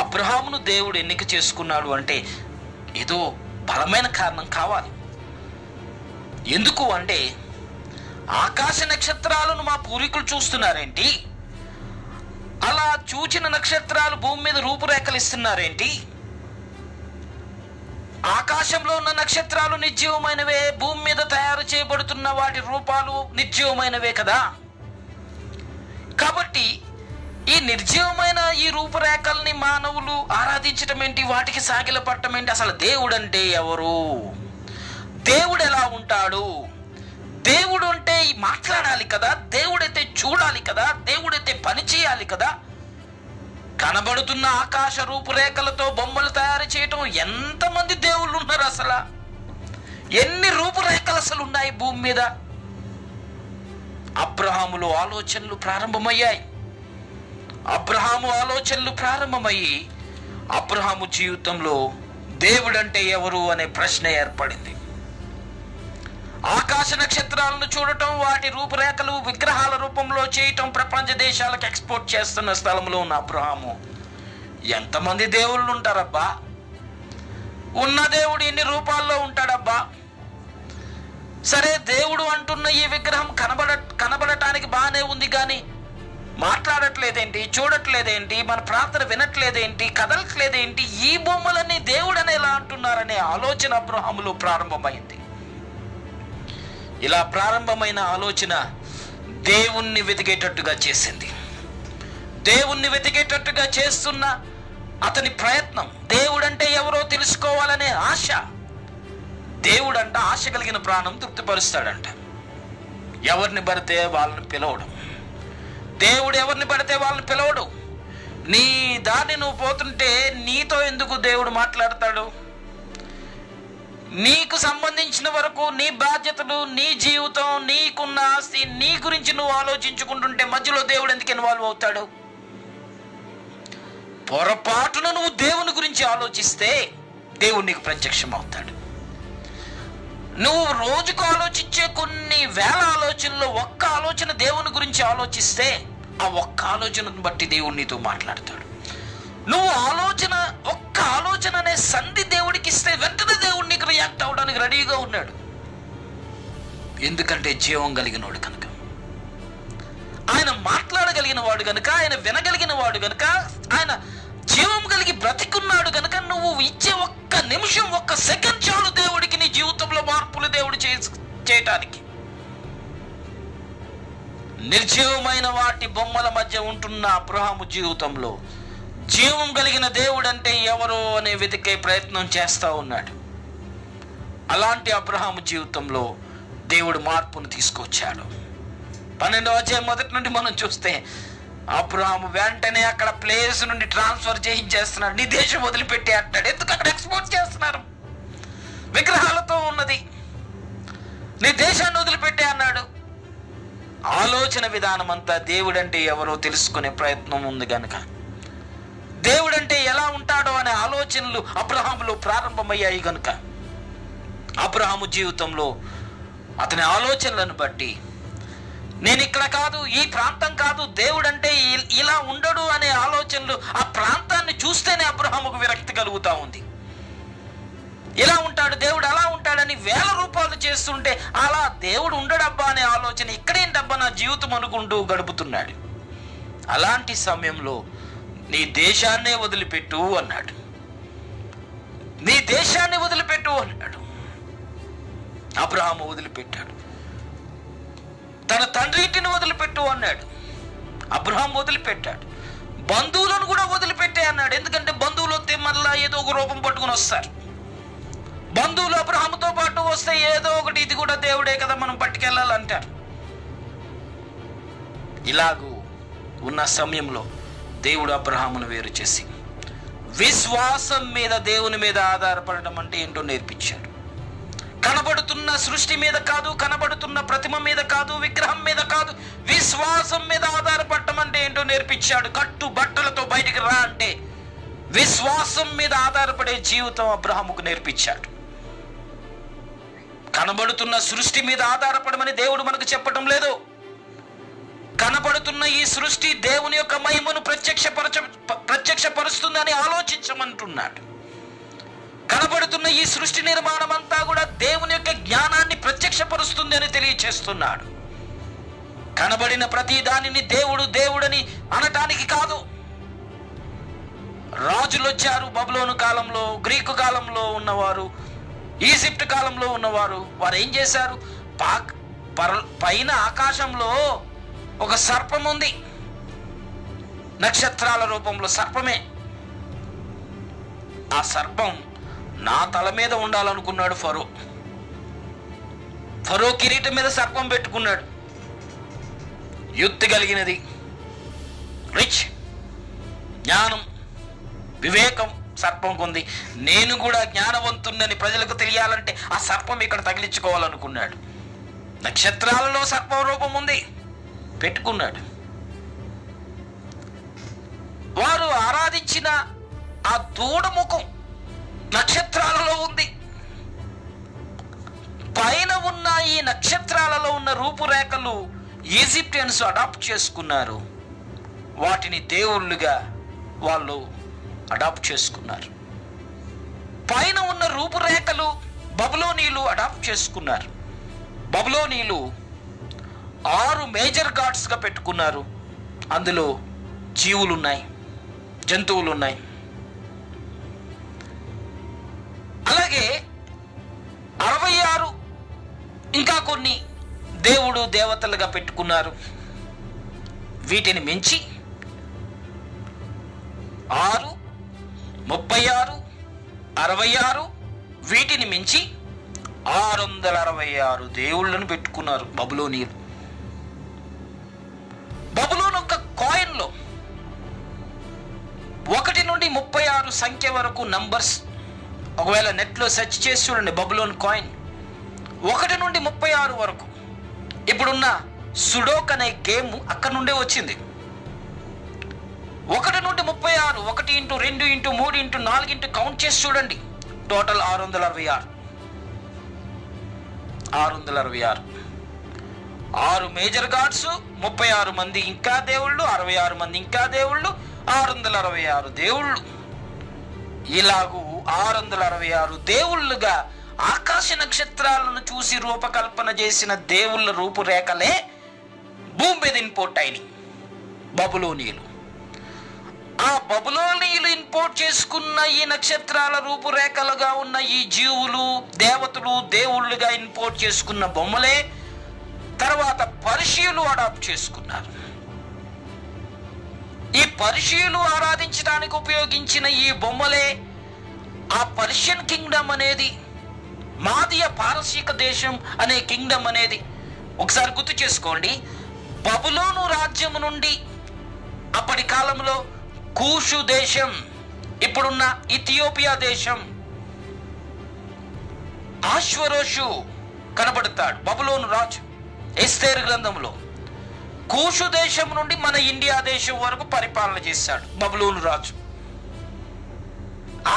అబ్రహామును దేవుడు ఎన్నిక చేసుకున్నాడు అంటే ఏదో బలమైన కారణం కావాలి. ఎందుకు అంటే, ఆకాశ నక్షత్రాలను మా పూర్వీకులు చూస్తున్నారేంటి? అలా చూచిన నక్షత్రాలు భూమి మీద రూపురేఖలు ఇస్తున్నారేంటి? ఆకాశంలో ఉన్న నక్షత్రాలు నిర్జీవమైనవే, భూమి మీద తయారు చేయబడుతున్న వాటి రూపాలు నిర్జీవమైనవే కదా. కాబట్టి ఈ నిర్జీవమైన ఈ రూపురేఖల్ని మానవులు ఆరాధించటం ఏంటి? వాటికి సాగిలపడటం ఏంటి? అసలు దేవుడు అంటే ఎవరు? దేవుడు ఎలా ఉంటాడు? దేవుడు అంటే మాట్లాడాలి కదా, దేవుడైతే చూడాలి కదా, దేవుడైతే పని చేయాలి కదా. కనబడుతున్న ఆకాశ రూపురేఖలతో బొమ్మలు తయారు చేయటం, ఎంతమంది దేవుళ్ళు ఉన్నారు? అసలు ఎన్ని రూపురేఖలు అసలు ఉన్నాయి భూమి మీద? అబ్రహాములో ఆలోచనలు ప్రారంభమయ్యాయి. అబ్రహాము ఆలోచనలు ప్రారంభమయ్యి అబ్రహాము జీవితంలో దేవుడంటే ఎవరు అనే ప్రశ్న ఏర్పడింది. ఆకాశ నక్షత్రాలను చూడటం, వాటి రూపురేఖలు విగ్రహాల రూపంలో చేయటం, ప్రపంచ దేశాలకు ఎక్స్పోర్ట్ చేస్తున్న స్థలంలో ఉన్న అబ్రహాము, ఎంతమంది దేవుళ్ళు ఉంటారబ్బా? ఉన్న దేవుడు ఎన్ని రూపాల్లో ఉంటాడబ్బా? సరే, దేవుడు అంటున్న ఈ విగ్రహం కనబడటానికి బాగానే ఉంది, కానీ మాట్లాడట్లేదేంటి? చూడట్లేదేంటి? మన ప్రార్థన వినట్లేదేంటి? కదలట్లేదేంటి? ఈ బొమ్మలన్నీ దేవుడని ఎలా అంటున్నారనే ఆలోచన అబ్రహాములో ప్రారంభమైంది. ఇలా ప్రారంభమైన ఆలోచన దేవుణ్ణి వెతికేటట్టుగా చేసింది. దేవుణ్ణి వెతికేటట్టుగా చేస్తున్న అతని ప్రయత్నం, దేవుడంటే ఎవరో తెలుసుకోవాలనే ఆశ. దేవుడంట ఆశ కలిగిన ప్రాణం తృప్తిపరుస్తాడంట. ఎవరిని పడితే వాళ్ళని పిలవడం. దేవుడు ఎవరిని పడితే వాళ్ళని పిలవడు. నీ దాన్ని నువ్వు పోతుంటే నీతో ఎందుకు దేవుడు మాట్లాడతాడు? నీకు సంబంధించిన వరకు నీ బాధ్యతలు, నీ జీవితం, నీకున్న ఆస్తి, నీ గురించి నువ్వు ఆలోచించుకుంటుంటే మధ్యలో దేవుడు ఎందుకు ఇన్వాల్వ్ అవుతాడు? పొరపాటున నువ్వు దేవుని గురించి ఆలోచిస్తే దేవుడు నీకు ప్రత్యక్షం అవుతాడు. నువ్వు రోజుకు ఆలోచించే కొన్ని వేల ఆలోచనలో ఒక్క ఆలోచన దేవుని గురించి ఆలోచిస్తే ఆ ఒక్క ఆలోచనను బట్టి దేవుడు నీతో మాట్లాడతాడు. నువ్వు ఒక్క ఆలోచన అనే సంధి దేవుడికి ఇస్తే వెంటనే దేవుడు నీకు రియాక్ట్ అవ్వడానికి రెడీగా ఉన్నాడు. ఎందుకంటే జీవం కలిగినవాడు కనుక, ఆయన మాట్లాడగలిగిన వాడు కనుక, ఆయన వినగలిగిన వాడు కనుక, ఆయన జీవం కలిగి బ్రతికున్నాడు కనుక నువ్వు ఇచ్చే ఒక్క నిమిషం, ఒక్క సెకండ్ చాలు దేవుడికి నీ జీవితంలో మార్పులు దేవుడు చేయటానికి. నిర్జీవమైన వాటి బొమ్మల మధ్య ఉంటున్న అబ్రహాము జీవితంలో జీవం కలిగిన దేవుడు అంటే ఎవరో అనే వెతికే ప్రయత్నం చేస్తూ ఉన్నాడు. అలాంటి అబ్రహాము జీవితంలో దేవుడు మార్పును తీసుకొచ్చాడు. 12వ అధ్యాయం మొదటి నుండి మనం చూస్తే అబ్రహాము వెంటనే అక్కడ ప్లేస్ నుండి ట్రాన్స్ఫర్ చేయించేస్తున్నాడు. నీ దేశం వదిలిపెట్టి అంటాడు. ఎందుకు? అక్కడ ఎక్స్పోర్ట్ చేస్తున్నారు, విగ్రహాలతో ఉన్నది. నీ దేశాన్ని వదిలిపెట్టే అన్నాడు. ఆలోచన విధానం అంతా దేవుడంటే ఎవరో తెలుసుకునే ప్రయత్నం ఉంది కనుక, దేవుడంటే ఎలా ఉంటాడో అనే ఆలోచనలు అబ్రహాములో ప్రారంభమయ్యాయి కనుక, అబ్రహాము జీవితంలో అతని ఆలోచనలను బట్టి నేను ఇక్కడ కాదు, ఈ ప్రాంతం కాదు, దేవుడంటే ఇలా ఉండడు అనే ఆలోచనలు ఆ ప్రాంతాన్ని చూస్తేనే అబ్రహాముకు విరక్తి కలుగుతూ ఉంది. ఇలా ఉంటాడు, దేవుడు అలా ఉంటాడని వేల రూపాయలు చేస్తుంటే అలా దేవుడు ఉండడబ్బా అనే ఆలోచన, ఇక్కడేంటబ్బా నా జీవితం అనుకుంటూ గడుపుతున్నాడు. అలాంటి సమయంలో నీ దేశాన్నే వదిలిపెట్టు అన్నాడు. నీ దేశాన్ని వదిలిపెట్టు అన్నాడు. అబ్రహాము వదిలిపెట్టాడు. తన తండ్రి ఇంటిని వదిలిపెట్టు అన్నాడు. అబ్రహాం వదిలిపెట్టాడు. బంధువులను కూడా వదిలిపెట్టే అన్నాడు. ఎందుకంటే బంధువులు వస్తే మళ్ళా ఏదో ఒక రూపం పట్టుకుని వస్తారు. బంధువులు అబ్రహాముతో పాటు వస్తే ఏదో ఒకటి, ఇది కూడా దేవుడే కదా మనం పట్టుకెళ్ళాలంటారు. ఇలాగూ ఉన్న సమయంలో దేవుడు అబ్రహామును వేరు చేసి విశ్వాసం మీద, దేవుని మీద ఆధారపడడం అంటే ఏంటో నేర్పించాడు. కనబడుతున్న సృష్టి మీద కాదు, కనబడుతున్న ప్రతిమ మీద కాదు, విగ్రహం మీద కాదు, విశ్వాసం మీద ఆధారపడటం అంటే ఏంటో నేర్పించాడు. కట్టు బట్టలతో బయటికి రా అంటే విశ్వాసం మీద ఆధారపడే జీవితం అబ్రహాముకు నేర్పించాడు. కనబడుతున్న సృష్టి మీద ఆధారపడమని దేవుడు మనకు చెప్పటం లేదు. కనబడుతున్న ఈ సృష్టి దేవుని యొక్క మహిమను ప్రత్యక్షపరుస్తుందని ఆలోచించమంటున్నాడు. కనబడుతున్న ఈ సృష్టి నిర్మాణం అంతా కూడా దేవుని యొక్క జ్ఞానాన్ని ప్రత్యక్షపరుస్తుంది అని తెలియచేస్తున్నాడు. కనబడిన ప్రతి దానిని దేవుడు దేవుడని అనటానికి కాదు. రాజులు వచ్చారు బబులోను కాలంలో, గ్రీకు కాలంలో ఉన్నవారు, ఈజిప్ట్ కాలంలో ఉన్నవారు. వారు ఏం చేశారు? పైన ఆకాశంలో ఒక సర్పం ఉంది, నక్షత్రాల రూపంలో సర్పమే. ఆ సర్పం నా తల మీద ఉండాలనుకున్నాడు ఫరో. ఫరో కిరీటం మీద సర్పం పెట్టుకున్నాడు. యుక్తి కలిగినది, రిచ్, జ్ఞానం, వివేకం సర్పంకు ఉంది. నేను కూడా జ్ఞానవంతుణ్ణని ప్రజలకు తెలియాలంటే ఆ సర్పం ఇక్కడ తగిలించుకోవాలనుకున్నాడు. నక్షత్రాలలో సర్పం రూపం ఉంది, పెట్టుకున్నాడు. వారు ఆరాధించిన ఆ దూడ ముఖం నక్షత్రాలలో ఉంది. పైన ఉన్న ఈ నక్షత్రాలలో ఉన్న రూపురేఖలు ఈజిప్షియన్స్ అడాప్ట్ చేసుకున్నారు. వాటిని దేవుళ్ళుగా వాళ్ళు అడాప్ట్ చేసుకున్నారు. పైన ఉన్న రూపురేఖలు బబులోనీయులు అడాప్ట్ చేసుకున్నారు. బబులోనీయులు 6 మేజర్ గాడ్స్గా పెట్టుకున్నారు. అందులో జీవులు ఉన్నాయి, జంతువులు ఉన్నాయి. అలాగే 66 ఇంకా కొన్ని దేవుడు దేవతలుగా పెట్టుకున్నారు. వీటిని మించి 6, 36, 66 వీటిని మించి 666 దేవుళ్ళను పెట్టుకున్నారు బబులోనీయులు. బబులోను ఒక కాయిన్లో 1 నుండి 36 సంఖ్య వరకు నంబర్స్, ఒకవేళ నెట్లో సెర్చ్ చేసి చూడండి, బబులోన్ కాయిన్ 1 నుండి 36 వరకు. ఇప్పుడున్న సుడోక్ అనే గేమ్ అక్కడ నుండే వచ్చింది. 1 నుండి 36, 1 into 2 into 3 into 4 into count చేసి చూడండి, టోటల్ 666. 6 మేజర్ గాడ్స్, 36 మంది ఇంకా దేవుళ్ళు, 66 మంది ఇంకా దేవుళ్ళు, 666 దేవుళ్ళు. ఇలాగూ 666 దేవుళ్ళుగా ఆకాశ నక్షత్రాలను చూసి రూపకల్పన చేసిన దేవుళ్ళ రూపురేఖలే భూమి మీద ఇంపోర్ట్ అయినాయి బబులోనీయులు. ఆ బబులోనీయులు ఇంపోర్ట్ చేసుకున్న ఈ నక్షత్రాల రూపురేఖలుగా ఉన్న ఈ జీవులు, దేవతలు, దేవుళ్ళుగా ఇంపోర్ట్ చేసుకున్న బొమ్మలే తర్వాత పర్షియులు అడాప్ట్ చేసుకున్నారు. ఈ పర్షియులు ఆరాధించడానికి ఉపయోగించిన ఈ బొమ్మలే ఆ పర్షియన్ కింగ్డమ్ అనేది, మాదియ పారసీక దేశం అనే కింగ్డమ్ అనేది. ఒకసారి గుర్తు చేసుకోండి, బబులోను రాజ్యము నుండి అప్పటి కాలంలో కూషు దేశం, ఇప్పుడున్న ఇథియోపియా దేశం, ఆశ్వరోషు కనబడతాడు బబులోను రాజు ఎస్తేరు గ్రంథంలో. కూషు దేశం నుండి మన ఇండియా దేశం వరకు పరిపాలన చేశాడు బబులోను రాజు.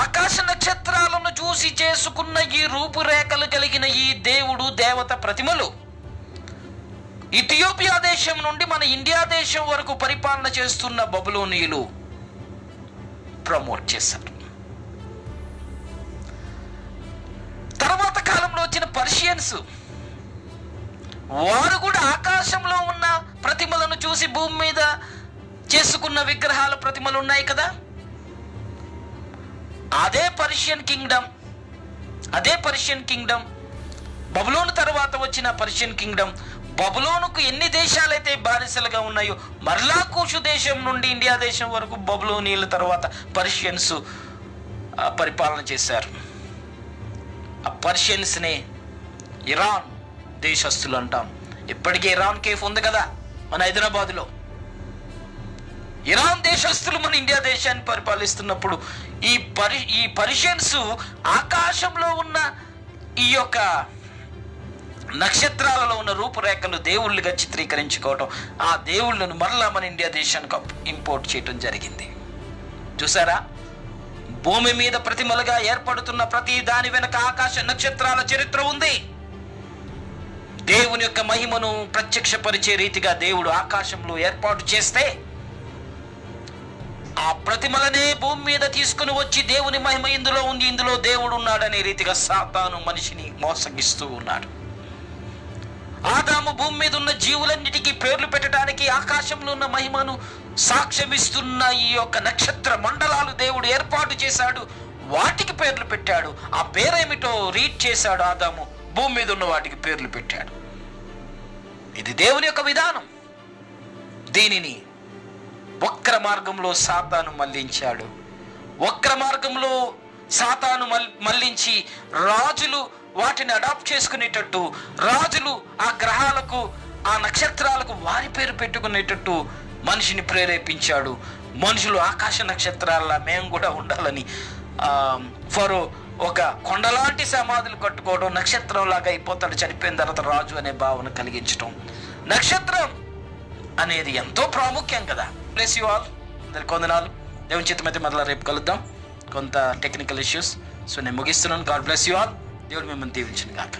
ఆకాశ నక్షత్రాలను చూసి చేసుకున్న ఈ రూపురేఖలు కలిగిన ఈ దేవుడు దేవత ప్రతిమలు ఇథియోపియా దేశం నుండి మన ఇండియా దేశం వరకు పరిపాలన చేస్తున్న బబులోనీయులు ప్రమోట్ చేశారు. తర్వాత కాలంలో వచ్చిన పర్షియన్స్, వారు కూడా ఆకాశంలో ఉన్న ప్రతిమలను చూసి భూమి మీద చేసుకున్న విగ్రహాల ప్రతిమలు ఉన్నాయి కదా, అదే పర్షియన్ కింగ్డమ్ బబులోను తర్వాత వచ్చిన పర్షియన్ కింగ్డమ్. బబులోనుకు ఎన్ని దేశాలైతే బానిసలుగా ఉన్నాయో, మరలా కూషు దేశం నుండి ఇండియా దేశం వరకు బబులోనీయుల తర్వాత పర్షియన్స్ పరిపాలన చేశారు. ఆ పర్షియన్స్నే ఇరాన్ దేశస్తులు అంటాం. ఇప్పటికే ఇరాన్ కేఫ్ ఉంది కదా మన హైదరాబాదులో. ఇరాన్ దేశస్తులు మన ఇండియా దేశాన్ని పరిపాలిస్తున్నప్పుడు ఈ పర్షియన్స్ ఆకాశంలో ఉన్న ఈ యొక్క నక్షత్రాలలో ఉన్న రూపురేఖలు దేవుళ్ళుగా చిత్రీకరించుకోవటం, ఆ దేవుళ్ళను మరలా మన ఇండియా దేశానికి ఇంపోర్ట్ చేయటం జరిగింది. చూసారా, భూమి మీద ప్రతిమలుగా ఏర్పడుతున్న ప్రతి దాని వెనక ఆకాశ నక్షత్రాల చరిత్ర ఉంది. దేవుని యొక్క మహిమను ప్రత్యక్షపరిచే రీతిగా దేవుడు ఆకాశంలో ఏర్పాటు చేస్తే, ఆ ప్రతిమలనే భూమి మీద తీసుకుని వచ్చి దేవుని మహిమ ఇందులో ఉంది, ఇందులో దేవుడు ఉన్నాడనే రీతిగా సాతాను మనిషిని మోసగిస్తూ ఉన్నాడు. ఆదాము భూమి మీద ఉన్న జీవులన్నిటికీ పేర్లు పెట్టడానికి ఆకాశంలో ఉన్న మహిమను సాక్ష్యమిస్తున్న ఈ యొక్క నక్షత్ర మండలాలు దేవుడు ఏర్పాటు చేశాడు, వాటికి పేర్లు పెట్టాడు. ఆ పేరేమిటో రీడ్ చేశాడు ఆదాము, భూమి మీద ఉన్న వాటికి పేర్లు పెట్టాడు. ఇది దేవుని యొక్క విధానం. దీనిని వక్ర మార్గంలో సాతాను మళ్లించాడు. వక్ర మార్గంలో సాతాను మళ్లించి రాజులు వాటిని అడాప్ట్ చేసుకునేటట్టు, రాజులు ఆ గ్రహాలకు, ఆ నక్షత్రాలకు వారి పేరు పెట్టుకునేటట్టు మనిషిని ప్రేరేపించాడు. మనుషులు ఆకాశ నక్షత్రాల మేము కూడా ఉండాలని ఫరో ఒక కొండలాంటి సమాధులు కట్టుకోవడం, నక్షత్రంలాగా అయిపోతాడు చనిపోయిన తర్వాత రాజు అనే భావన కలిగించడం. నక్షత్రం అనేది ఎంతో ప్రాముఖ్యం కదా. Bless you all. అందరికి వందనాలు. దేవుని చిత్తమైతే మరలా రేపు కలుద్దాం. కొంత టెక్నికల్ ఇష్యూస్, సో నేను ముగిస్తున్నాను. God bless you all. దేవుడు మిమ్మల్ని దీవించును గాక.